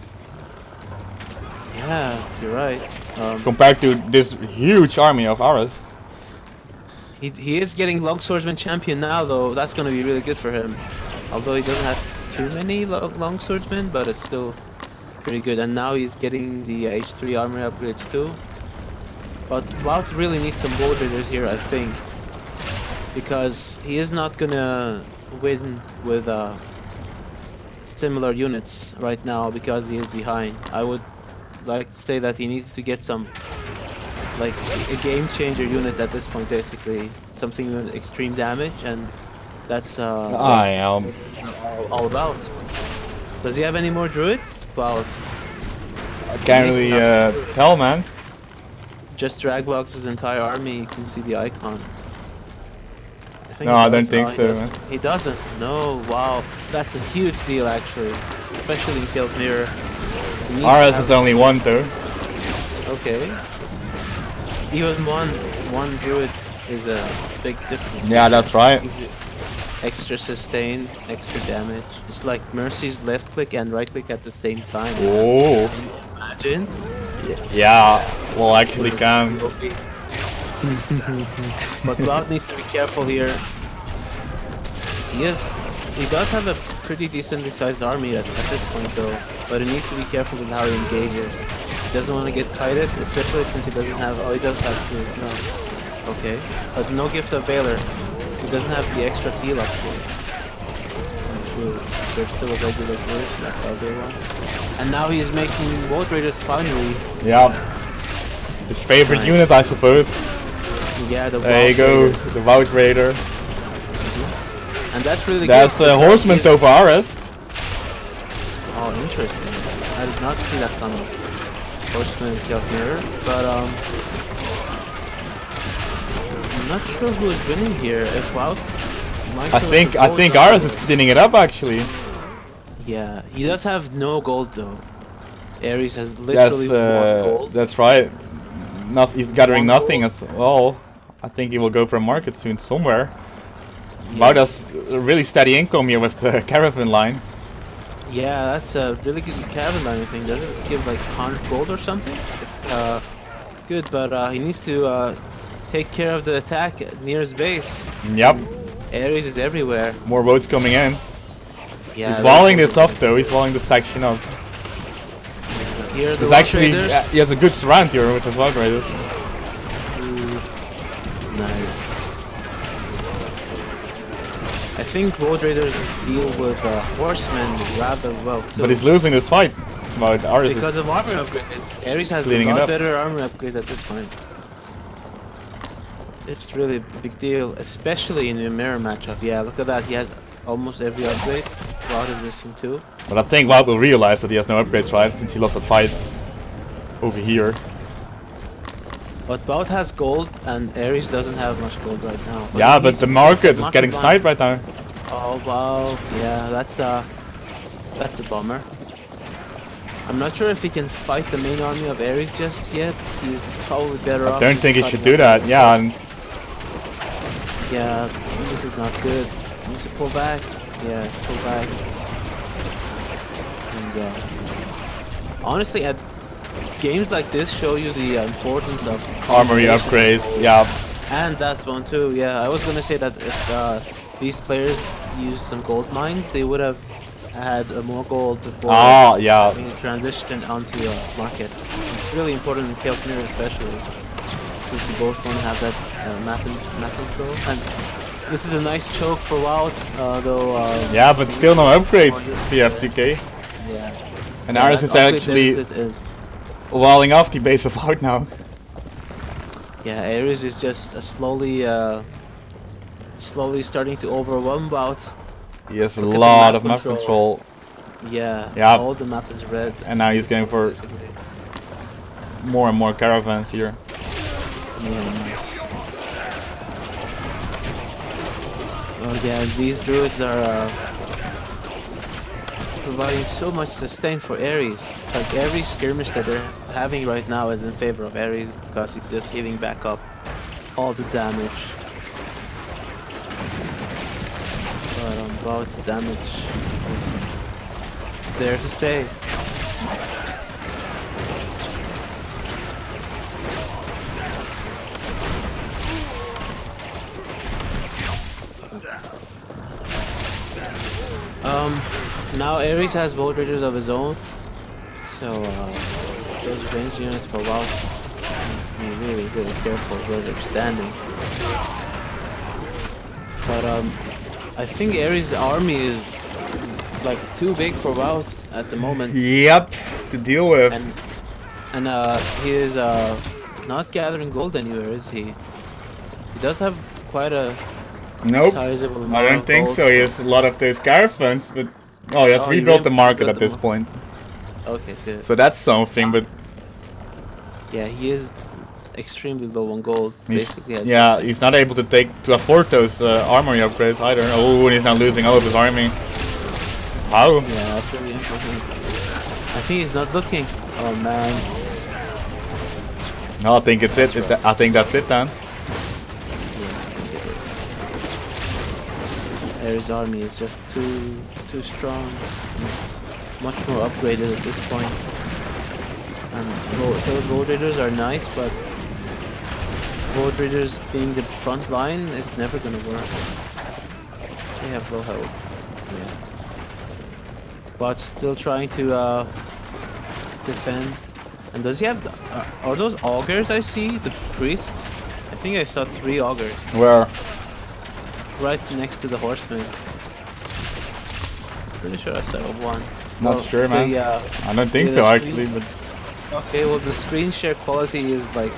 S2: Yeah, you're right.
S1: Compared to this huge army of Ares.
S2: He is getting longswordsman champion now, though. That's going to be really good for him. Although he doesn't have too many longswordsmen, but it's still pretty good. And now he's getting the H3 armor upgrades too. But Wout really needs some World Raiders here, I think, because he is not gonna win with similar units right now because he is behind. I would like to say that he needs to get some, like, a game changer unit at this point, basically something with extreme damage, and that's all about. Does he have any more druids? Well,
S1: I can't really tell, man.
S2: Just dragbox his entire army. You can see the icon.
S1: No, I don't think so, man.
S2: He doesn't. No, wow, that's a huge deal actually, especially in Tilt Mirror.
S1: Ares is only one though.
S2: Okay. Even one druid is a big difference.
S1: Yeah, that's right.
S2: Extra sustain, extra damage. It's like Mercy's left click and right click at the same time.
S1: Oh.
S2: Can you imagine?
S1: Yeah, well, actually can.
S2: But Cloud needs to be careful here. He does have a pretty decently sized army at this point though, but he needs to be careful with how he engages. He doesn't want to get kited, especially since he doesn't have, oh, he does have tools, no. Okay, but no Gift of Valor. He doesn't have the extra heal up here. There's still a regular druid, that's how they want. And now he's making World Raiders finally.
S1: Yeah. His favorite unit, I suppose.
S2: Yeah, the
S1: there you go, the Wout Raider.
S2: And that's really
S1: that's
S2: good.
S1: That's Horseman though for Ares.
S2: Oh, interesting. I did not see that coming. Horseman Tilt Mirror, but I'm not sure who is winning here. If Wout,
S1: I think Ares is cleaning it up actually.
S2: Yeah, he does have no gold though. Ares has literally one gold.
S1: That's right. He's gathering nothing as well. I think he will go for a market soon somewhere. Yeah. Wout has a really steady income here with the caravan line.
S2: Yeah, that's a really good caravan line thing. Does it give like 100 gold or something? It's good, but he needs to take care of the attack near his base.
S1: Yep.
S2: Ares is everywhere.
S1: More votes coming in.
S2: Yeah,
S1: he's walling this off though. He's walling this section off.
S2: Here
S1: he's actually he has a good surround here with his Wout Raiders.
S2: Nice. I think World Raiders deal with horsemen rather well too.
S1: But he's losing this fight. About Ares
S2: because of armor upgrades. Ares has a lot better armor upgrades at this point. It's really a big deal, especially in a mirror matchup. Yeah, look at that. He has almost every upgrade. Wout is missing too.
S1: But I think Wout will realize that he has no upgrades, right? Since he lost that fight over here.
S2: But Wout has gold and Ares doesn't have much gold right now. But
S1: yeah, but the market is getting sniped right now.
S2: Oh wow, yeah, that's a bummer. I'm not sure if he can fight the main army of Ares just yet. He's probably better off.
S1: I don't think he should do that. Yeah.
S2: Yeah, this is not good. He needs to pull back. Yeah, pull back. And honestly, at games like this show you the importance of
S1: armory upgrades. Yeah.
S2: And that one too. Yeah, I was gonna say that if these players used some gold mines, they would have had more gold before having transition onto markets. It's really important in Tilt Mirror especially, since you both want to have that map info. And this is a nice choke for Wout, though.
S1: Yeah, but still no upgrades. PF2K.
S2: Yeah.
S1: And Ares is actually walling off the base of Wout now.
S2: Yeah, Ares is just slowly starting to overwhelm Wout.
S1: He has a
S2: Look at the
S1: lot
S2: map
S1: of map control.
S2: Yeah,
S1: Yeah.
S2: all the map is red.
S1: And now he's going for
S2: basically.
S1: more and more caravans here.
S2: Yeah, nice. Oh yeah, these druids are providing so much sustain for Ares. Like every skirmish that they're having right now is in favor of Ares because he's just giving back up all the damage. But Bout's damage is there to stay. Now Ares has bolt raiders of his own, so those range units for WoW need to be really, really careful where they're standing. But I think Ares' army is like too big for WoW at the moment.
S1: Yep, to deal with.
S2: And he is not gathering gold anywhere, is he? He does have quite a sizable amount
S1: I don't think
S2: gold.
S1: so. He has a lot of those caravans, but oh, he has
S2: he
S1: rebuilt the market
S2: rebuilt
S1: at
S2: the
S1: this point.
S2: Okay, good.
S1: So that's something, but
S2: Yeah, he is extremely low on gold. Basically,
S1: he's not able to afford those armory upgrades either. Oh, and he's now losing all of his army. How?
S2: Yeah, that's really interesting. I think he's not looking. Oh man.
S1: No, I think it's it.
S2: Right.
S1: I think that's it then.
S2: Yeah, I think it is. Ares' army is just too strong. Much more upgraded at this point. And those road raiders are nice, but road raiders being the front line is never gonna work. They have low health. Yeah. But still trying to defend. And does he have are those augurs I see? The priests? I think I saw 3 augurs.
S1: Where?
S2: Right next to the horseman. Pretty sure I saw 1.
S1: Not sure, man. I don't think so actually, but
S2: okay, well the screen share quality is like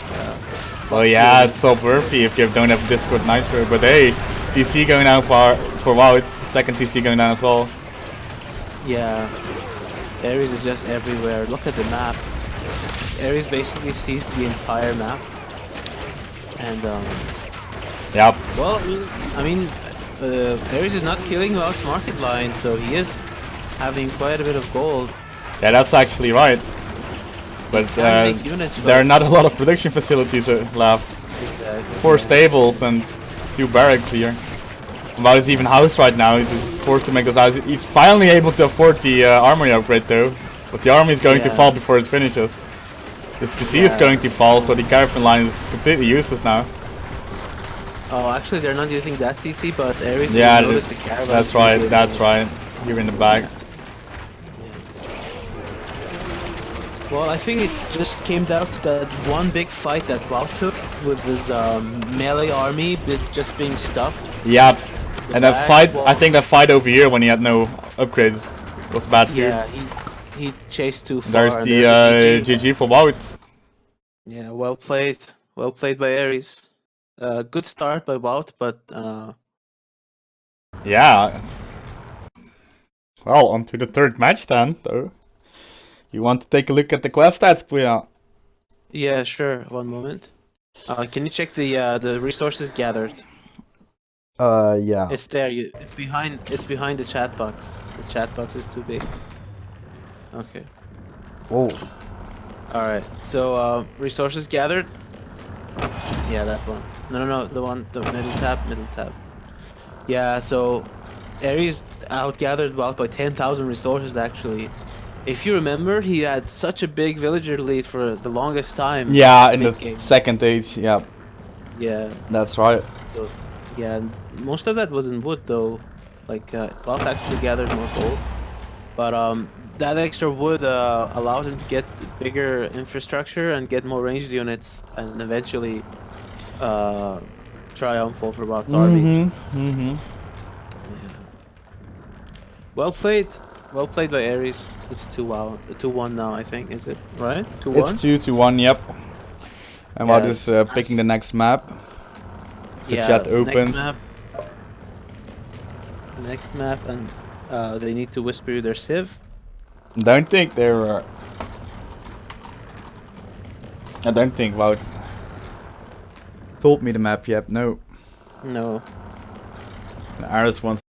S1: well, yeah, it's so worthy if you don't have Discord Nitro. But hey, TC going down for WoW. It's second TC going down as well.
S2: yeah. Ares is just everywhere. Look at the map. Ares basically sees the entire map. And
S1: Yep.
S2: well, I mean, Ares is not killing WoW's market line, so he is having quite a bit of gold.
S1: Yeah, that's actually right. But
S2: Make units,
S1: there are not a lot of production facilities left.
S2: Exactly.
S1: 4 stables and 2 barracks here. While he's even housed right now, he's just forced to make those houses. He's finally able to afford the armory upgrade though. But the army is going to fall before it finishes. The TC is going to fall, so the caravan line is completely useless now.
S2: Oh, actually they're not using that TC, but Ares noticed the caravan.
S1: That's right, that's right. You're in the back.
S2: Well, I think it just came down to that one big fight that WoW took with his melee army just being stuck.
S1: Yep. And that fight, I think that fight over here when he had no upgrades was bad too.
S2: Yeah, he chased too far.
S1: There's the GG for WoW.
S2: Yeah, well played. Well played by Ares. Good start by Wout, but
S1: yeah. Well, on to the 3rd match then, though. You want to take a look at the quest stats, Puya?
S2: yeah, sure. One moment. Can you check the resources gathered?
S1: Yeah.
S2: It's there. It's behind the chat box. The chat box is too big. Okay.
S1: Oh.
S2: All right. So resources gathered. Yeah, that one. No, the middle tab. Yeah. So Ares outgathered Wout by 10,000 resources actually. If you remember, he had such a big villager lead for the longest time.
S1: Yeah, in the 2nd age. Yeah.
S2: Yeah.
S1: That's right.
S2: So, yeah, and most of that was in wood though. Like Wout actually gathered more gold, but that extra wood allowed him to get bigger infrastructure and get more ranged units, and eventually triumphal for Wout's army. Yeah. Well played. Well played by Ares. It's 2-1 now, I think. Is it right? 2-1.
S1: It's 2-1. Yep. And Wout is picking the next map. The chat opens.
S2: Next map, and they need to whisper you their civ.
S1: Don't think they're. I don't think Wout told me the map yet. No.
S2: No.
S1: Ares wants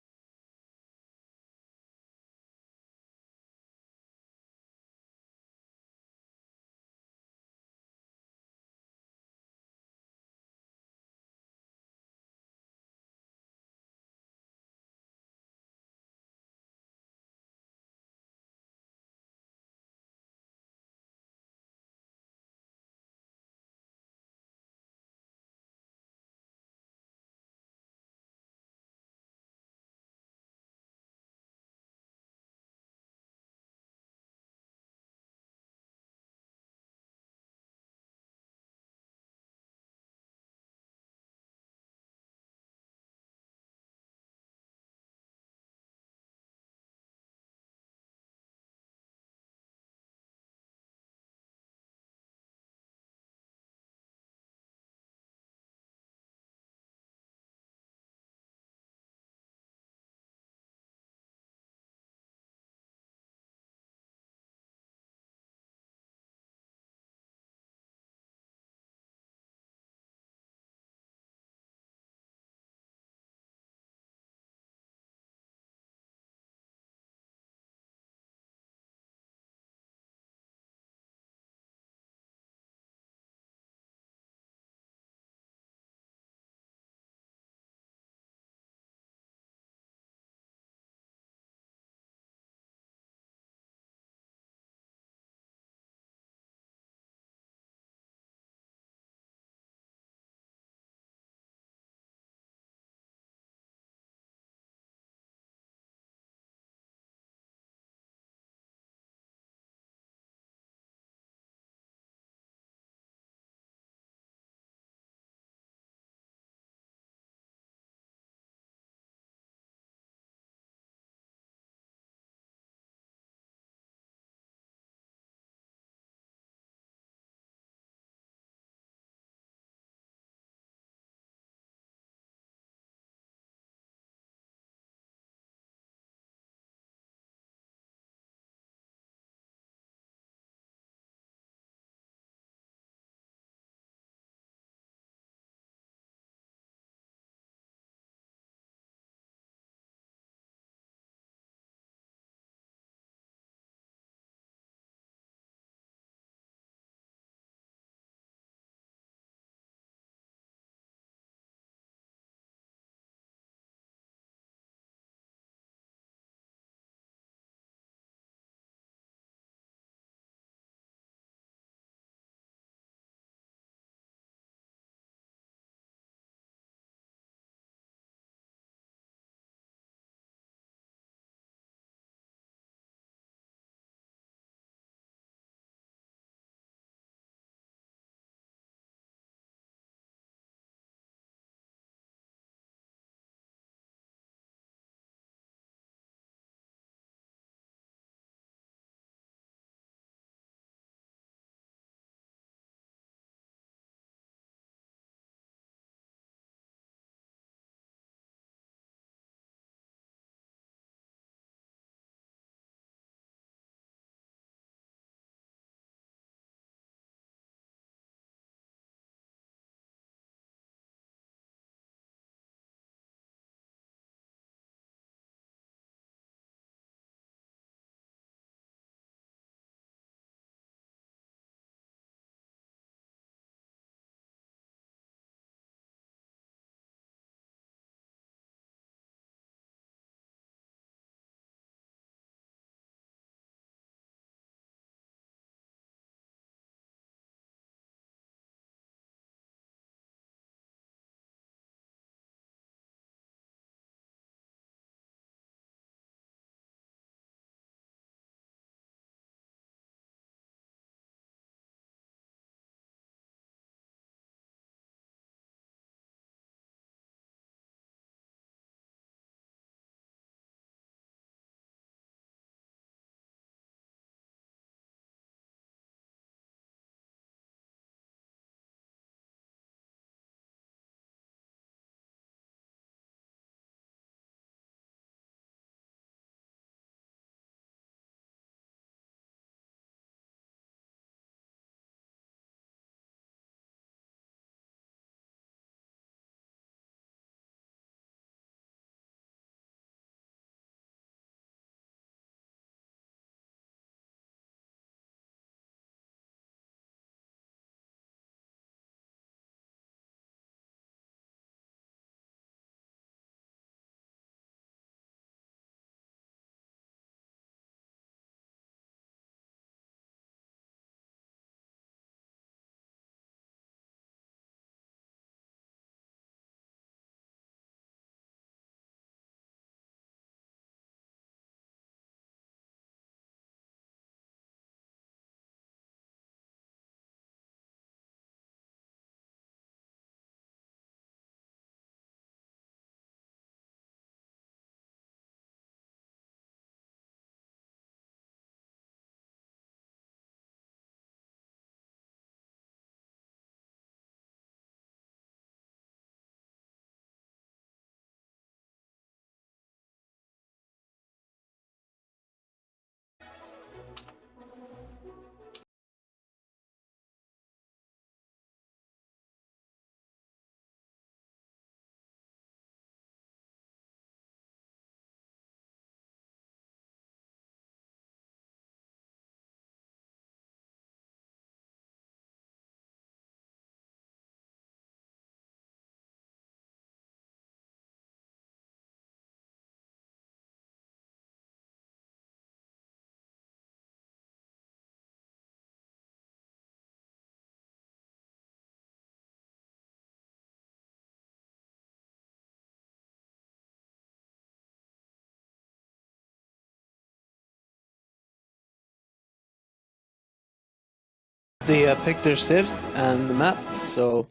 S2: they picked their civs and the map, so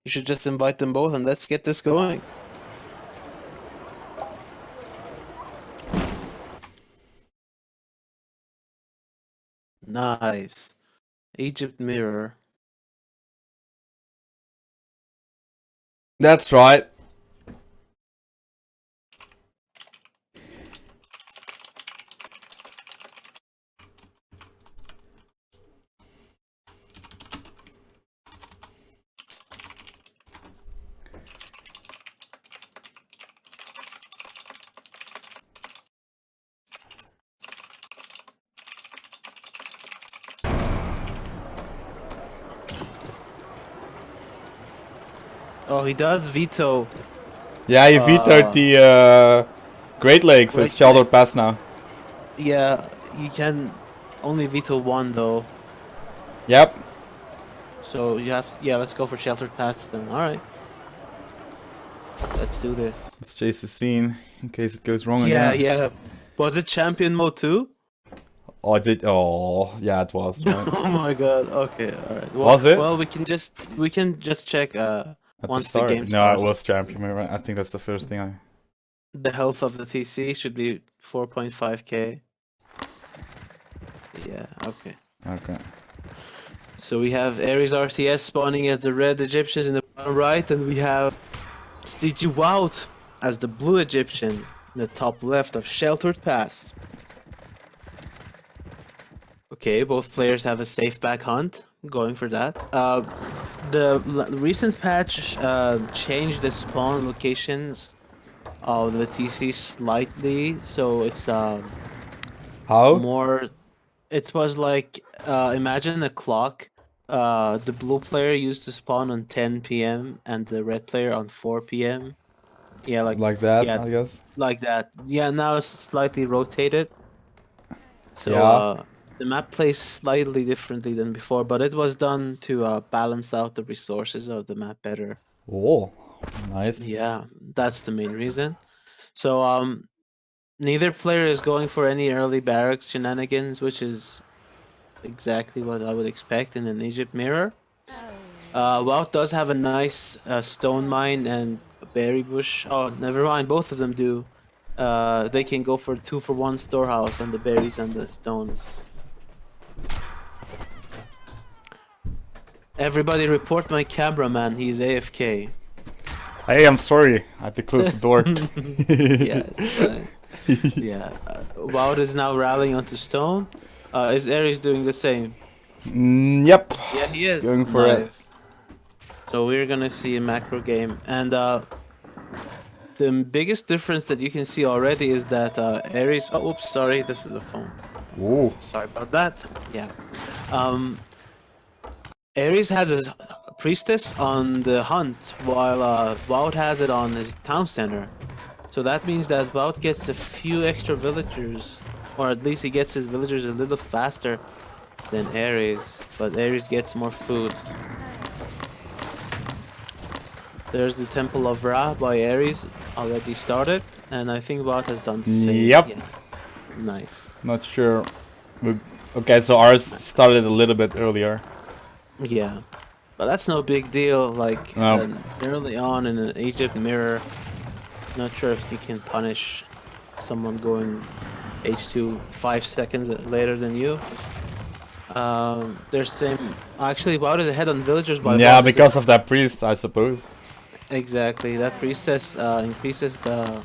S2: you should just invite them both and let's get this going. Nice. Egypt mirror.
S1: That's right.
S2: Oh, he does veto.
S1: Yeah, he vetoed the Great Lakes, so it's
S2: Great
S1: sheltered pass now.
S2: Yeah, you can only veto one though.
S1: Yep.
S2: So you have, yeah, let's go for sheltered pass then. Alright. Let's do this.
S1: Let's chase the scene in case it goes wrong
S2: Yeah,
S1: again.
S2: yeah. Was it champion mode too?
S1: Oh, I did. Oh, yeah, it was. Right.
S2: Oh my god. Okay, alright. Well,
S1: Was it?
S2: Well, we can just check
S1: At
S2: once
S1: the
S2: the
S1: start?
S2: game
S1: No,
S2: starts.
S1: it was champion. Right? I think that's the first thing I.
S2: The health of the TC should be 4.5k. Yeah, okay.
S1: Okay.
S2: So we have AresRTS spawning as the red Egyptians in the bottom right, and we have CG Wout as the blue Egyptian in the top left of Sheltered Pass. Okay, both players have a safe back hunt. Going for that. The recent patch changed the spawn locations of the TC slightly, so it's
S1: How?
S2: more. It was like imagine a clock. The blue player used to spawn on 10 p.m. and the red player on 4 p.m. Yeah,
S1: Like that,
S2: yeah,
S1: I guess.
S2: like that. Yeah, now it's slightly rotated. So
S1: Yeah.
S2: the map plays slightly differently than before, but it was done to balance out the resources of the map better.
S1: Oh, nice.
S2: Yeah, that's the main reason. So neither player is going for any early barracks shenanigans, which is exactly what I would expect in an Egypt mirror. Wout does have a nice stone mine and a berry bush. Oh, never mind, both of them do. They can go for 2-for-1 storehouse on the berries and the stones. Everybody report my cameraman, he's AFK.
S1: Hey, I'm sorry. I had to close the door.
S2: Yeah, it's fine. Yeah, Wout is now rallying onto stone. Is Ares doing the same?
S1: Yep.
S2: Yeah, he
S1: He's
S2: is.
S1: going for it.
S2: Nice. So we're gonna see a macro game, and the biggest difference that you can see already is that Ares. Oh, oops, sorry, this is a phone.
S1: Ooh.
S2: Sorry about that. Yeah. Ares has a priestess on the hunt, while Wout has it on his town center. So that means that Wout gets a few extra villagers, or at least he gets his villagers a little faster than Ares, but Ares gets more food. There's the Temple of Ra by Ares already started, and I think Wout has done the same.
S1: Yep.
S2: Yeah. Nice.
S1: Not sure. Okay, so ours started a little bit earlier.
S2: Yeah. But that's no big deal, like
S1: No.
S2: early on in an Egypt mirror, not sure if you can punish someone going H2 5 seconds later than you. There's same. Actually, Wout is ahead on villagers by
S1: Yeah,
S2: one.
S1: because of that priest, I suppose.
S2: Exactly. That priestess increases the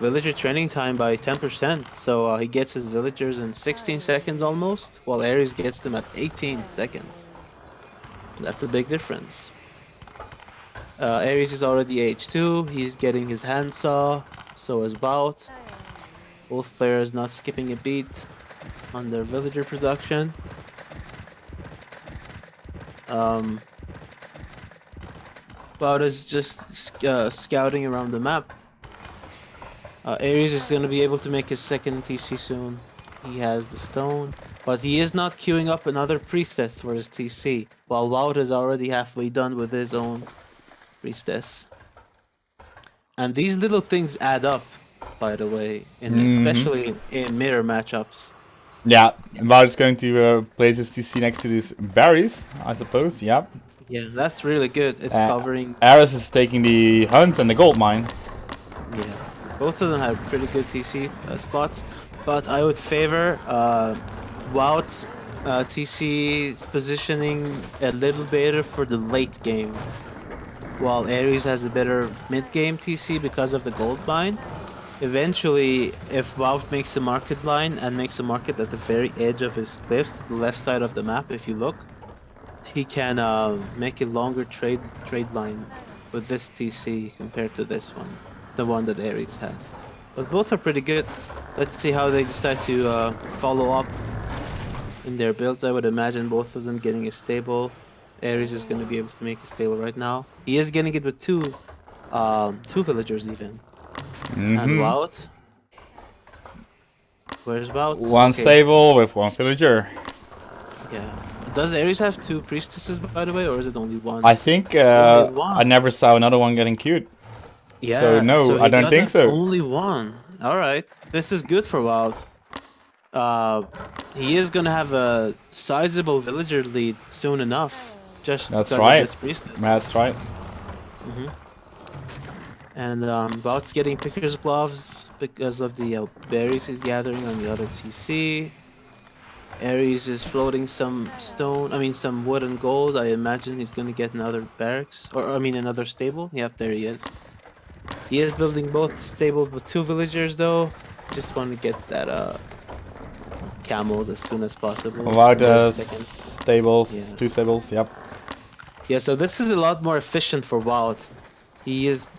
S2: villager training time by 10%. So he gets his villagers in 16 seconds almost, while Ares gets them at 18 seconds. That's a big difference. Ares is already H2. He's getting his handsaw. So is Wout. Both players not skipping a beat on their villager production. Wout is just scouting around the map. Ares is going to be able to make his second TC soon. He has the stone. But he is not queuing up another priestess for his TC, while Wout is already halfway done with his own priestess. And these little things add up, by the way, especially in mirror matchups.
S1: Yeah, Wout is going to place his TC next to these berries, I suppose. Yeah.
S2: Yeah, that's really good. It's covering.
S1: Ares is taking the hunt and the gold mine.
S2: Yeah, both of them have pretty good TC spots, but I would favor Wout's TC positioning a little better for the late game, while Ares has a better mid game TC because of the gold mine. Eventually, if Wout makes a market line and makes a market at the very edge of his cliffs, the left side of the map, if you look, he can make a longer trade line with this TC compared to this one, the one that Ares has. But both are pretty good. Let's see how they decide to follow up in their builds. I would imagine both of them getting a stable. Ares is going to be able to make a stable right now. He is getting it with two villagers even. And Wout. Where's Wout?
S1: One stable with one villager.
S2: Yeah. Does Ares have two priestesses, by the way, or is it only one?
S1: I think I never saw another one getting queued.
S2: Yeah.
S1: So no, I don't think so.
S2: Only one. All right. This is good for Wout. He is gonna have a sizable villager lead soon enough. Just
S1: That's
S2: because
S1: right.
S2: of this priestess.
S1: That's right.
S2: And Wout's getting picker's gloves because of the berries he's gathering on the other TC. Ares is floating some some wood and gold. I imagine he's gonna get another barracks, another stable. Yep, there he is. He is building both stables with two villagers though. Just want to get that camels as soon as possible.
S1: About stables,
S2: Yeah.
S1: 2 stables, yep.
S2: Yeah, so this is a lot more efficient for Wout. He's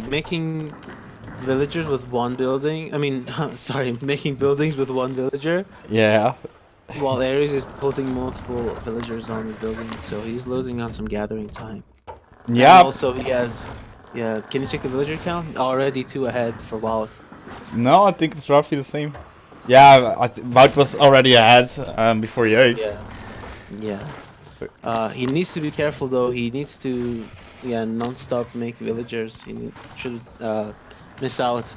S2: making villagers with one building. Sorry, making buildings with one villager.
S1: Yeah.
S2: While Ares is putting multiple villagers on his building, so he's losing on some gathering time.
S1: Yeah.
S2: And also he has, yeah. Can you check the villager count? Already 2 ahead for Wout.
S1: No, I think it's roughly the same. Yeah, Wout was already ahead before he aced.
S2: Yeah. He needs to be careful though. He needs to, non-stop make villagers. He should miss out.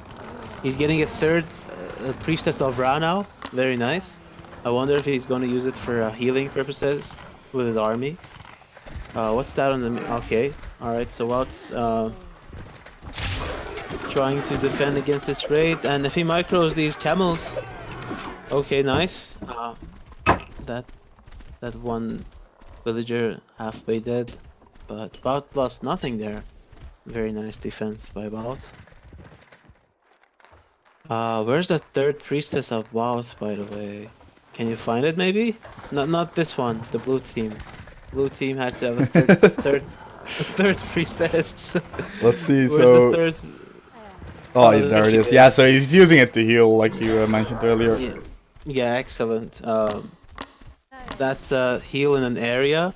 S2: He's getting a third priestess of Ra now. Very nice. I wonder if he's going to use it for healing purposes with his army. What's that on the... Okay. Alright, so Wout's trying to defend against this raid. And if he micros these camels... Okay, nice. That one villager halfway dead. But Wout lost nothing there. Very nice defense by Wout. Where's the third priestess of Wout, by the way? Can you find it, maybe? Not this one. The blue team. Blue team has to have a third priestess.
S1: Let's see.
S2: Where's
S1: So.
S2: the third?
S1: Oh, there it is. Yeah, so he's using it to heal, like you mentioned earlier.
S2: Yeah, excellent. That's a heal in an area.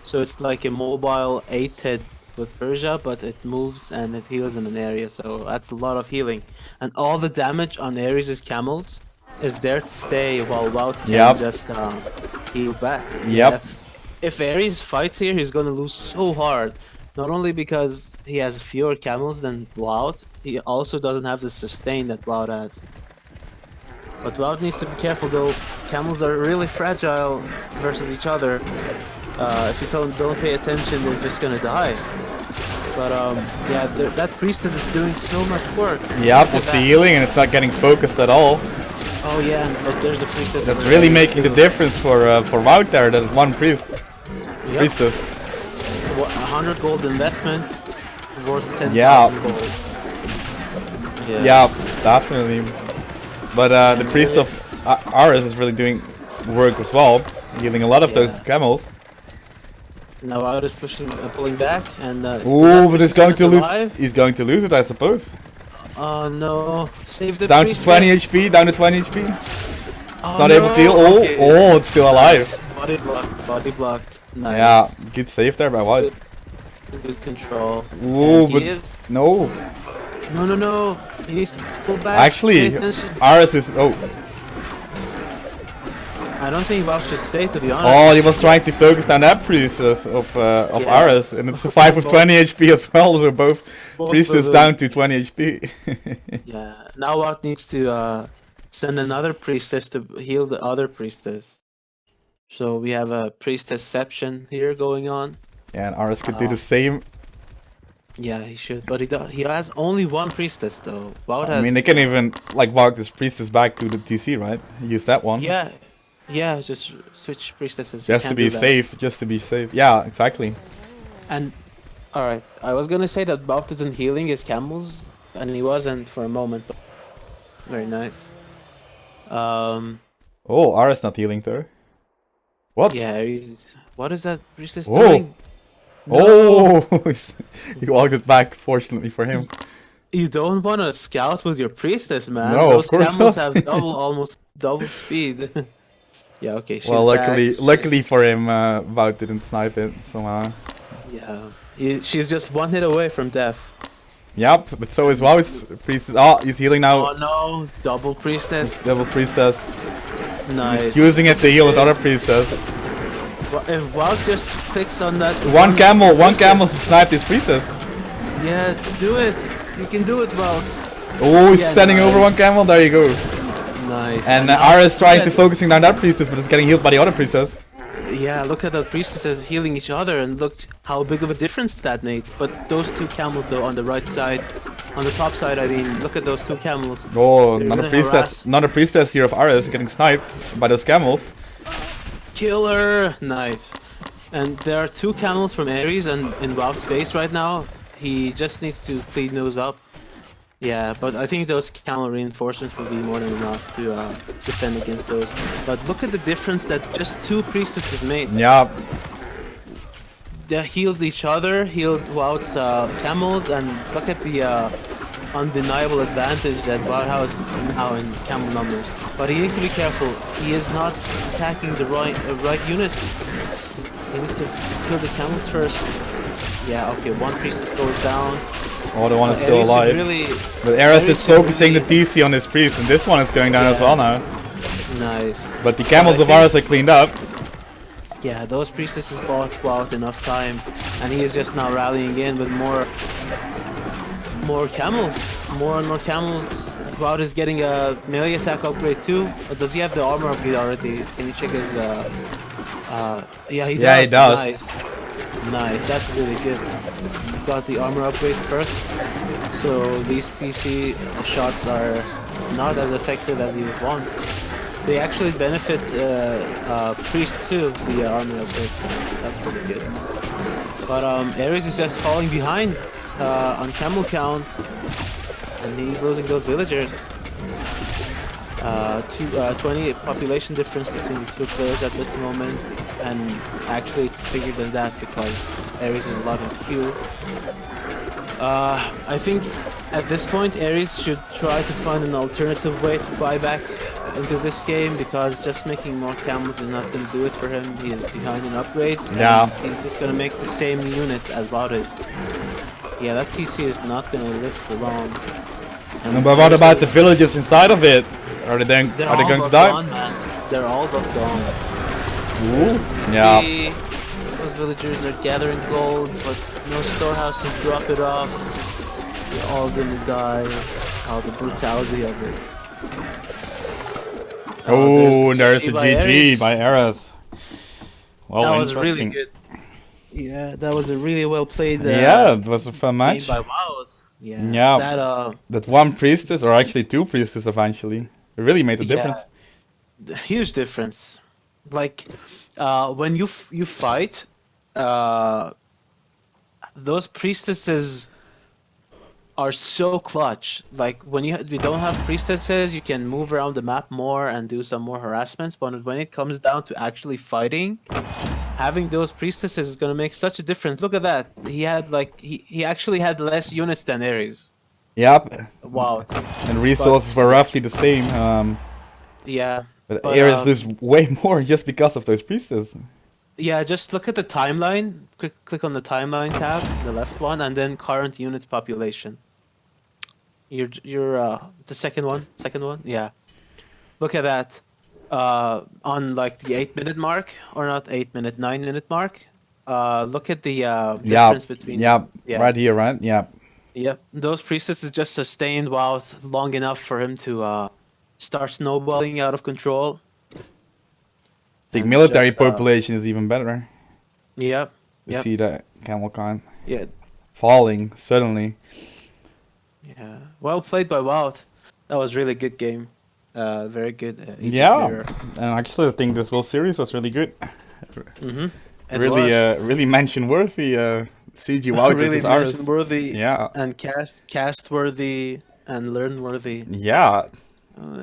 S2: So it's like a mobile 8-head with Persia, but it moves and it heals in an area. So that's a lot of healing. And all the damage on Ares' camels is there to stay while Wout can just heal back.
S1: Yep.
S2: If Ares fights here, he's gonna lose so hard. Not only because he has fewer camels than Wout, he also doesn't have the sustain that Wout has. But Wout needs to be careful though. Camels are really fragile versus each other. If you don't pay attention, they're just gonna die. But that priestess is doing so much work.
S1: Yep, with the healing, and it's not getting focused at all.
S2: Oh yeah, but there's the priestess.
S1: That's really making the difference for Wout there. That one priestess.
S2: 100 gold investment worth 10,000 gold.
S1: Yeah, definitely. But the priest of Ares is really doing work as well, healing a lot of those camels.
S2: Now Wout is pulling back, and
S1: ooh, but he's going to lose. He's going to lose it, I suppose.
S2: Oh no! Save the
S1: down
S2: priestess.
S1: To 20 HP. Down to 20 HP.
S2: Oh,
S1: it's not able to heal. Oh,
S2: okay.
S1: Oh, it's still alive.
S2: Body blocked. Body blocked. Nice.
S1: Yeah, good save there by Wout.
S2: Good control.
S1: Ooh, but no.
S2: No. He needs to pull back.
S1: Actually, Ares is. Oh.
S2: I don't think Valve should stay, to be honest.
S1: Oh, he was trying to focus down that priestess of Ares, and it's a 5 of 20 HP as well, so both priestess down to 20 HP.
S2: Yeah, now Valve needs to send another priestess to heal the other priestess. So we have a priestessception here going on.
S1: Yeah, and Ares could do the same.
S2: Yeah, he should, but he has only one priestess though. Wout
S1: I mean, they can even like walk this priestess back to the TC, right? Use that one.
S2: Yeah, just switch priestesses.
S1: Just to be safe, Yeah, exactly.
S2: And alright, I was gonna say that Wout isn't healing his camels, and he wasn't for a moment. But very nice.
S1: Oh, Ares not healing though. What?
S2: Yeah, what is that priestess doing?
S1: No. Oh, he walked it back. Fortunately for him.
S2: You don't want to scout with your priestess, man.
S1: No,
S2: those
S1: of course
S2: camels
S1: not.
S2: have almost double speed. Yeah, okay. She's
S1: well,
S2: back.
S1: luckily for him, Wout didn't snipe it somehow.
S2: Yeah, she's just one hit away from death.
S1: Yep, but so is Wout's priestess. Oh, he's healing now.
S2: Oh no, double priestess.
S1: Double priestess.
S2: Nice.
S1: He's using it to heal another priestess.
S2: Well, if Wout just clicks on that.
S1: One camel to snipe this priestess.
S2: Yeah, do it. You can do it, Wout.
S1: Oh, he's sending over one camel. There you go.
S2: Nice.
S1: And Ares trying to focusing down that priestess, but it's getting healed by the other priestess.
S2: Yeah, look at the priestesses healing each other, and look how big of a difference that made. But those two camels, though, on the right side, on the top side, I mean, look at those two camels.
S1: Oh, another priestess here of Ares getting sniped by those camels.
S2: Killer, nice. And there are two camels from Ares and in Wout's base right now. He just needs to clean those up. Yeah, but I think those camel reinforcements will be more than enough to defend against those. But look at the difference that just two priestesses made.
S1: Yeah.
S2: They healed each other, healed Wout's camels, and look at the undeniable advantage that Wout has now in camel numbers. But he needs to be careful. He is not attacking the right units. He needs to kill the camels first. Yeah, okay, one priestess goes down.
S1: Oh, the one is still alive. But Ares is focusing the DC on his priest, and this one is going down as well now.
S2: Nice.
S1: But the camels of Ares are cleaned up.
S2: Yeah, those priestesses bought Wout enough time, and he is just now rallying in with more camels. More and more camels. Wout is getting a melee attack upgrade too. Or does he have the armor upgrade already? Can you check his yeah, he does.
S1: Yeah, he does.
S2: Nice, that's really good. Got the armor upgrade first, so these TC shots are not as effective as you would want. They actually benefit priests too, the armor upgrade, so that's pretty good. But Ares is just falling behind on camel count, and he's losing those villagers. 20 population difference between the two players at this moment, and actually it's bigger than that because Ares is a lot in queue. I think at this point Ares should try to find an alternative way to buy back into this game, because just making more camels is not going to do it for him. He is behind in upgrades.
S1: Yeah.
S2: He's just going to make the same unit as Wout is. Yeah, that TC is not going to live for long.
S1: But what about the villages inside of it? Are they going to die?
S2: Gone, man. They're all but gone.
S1: Ooh. Yeah.
S2: Those villagers are gathering gold, but no storehouse to drop it off. They're all gonna die. Oh, the brutality of it.
S1: Oh, there's a GG by Ares. Well,
S2: that was really good. Yeah, that was a really well played.
S1: Yeah, it was a fun match.
S2: By Wout.
S1: Yeah. That one priestess, or actually two priestesses eventually, it really made a difference.
S2: Huge difference. Like when you fight, those priestesses are so clutch. Like when you don't have priestesses, you can move around the map more and do some more harassments. But when it comes down to actually fighting, having those priestesses is gonna make such a difference. Look at that. He had he actually had less units than Ares.
S1: Yep.
S2: Wow.
S1: And resources were roughly the same.
S2: Yeah.
S1: But Ares is way more just because of those priestesses.
S2: Yeah, just look at the timeline. Click on the timeline tab, the left one, and then current units population. You're the second one. Yeah. Look at that. on like the 8-minute mark, or not 8-minute, 9-minute mark. Look at the difference between
S1: yeah,
S2: yeah,
S1: right here, right? Yeah.
S2: yep. Those priestesses just sustained WoW long enough for him to start snowballing out of control.
S1: The
S2: And
S1: military
S2: just,
S1: population is even better.
S2: Yep.
S1: You
S2: Yep.
S1: see that camel con
S2: Yeah.
S1: falling suddenly.
S2: Yeah. Well played by Wout. That was really good game. Very good Egypt
S1: Yeah,
S2: mirror.
S1: and actually I think this whole series was really good.
S2: Mm-hmm. It
S1: Really,
S2: was
S1: really mention worthy. CG Wild
S2: really
S1: versus Ares.
S2: mention worthy
S1: Yeah,
S2: and cast worthy and learn worthy.
S1: yeah.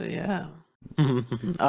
S2: Yeah.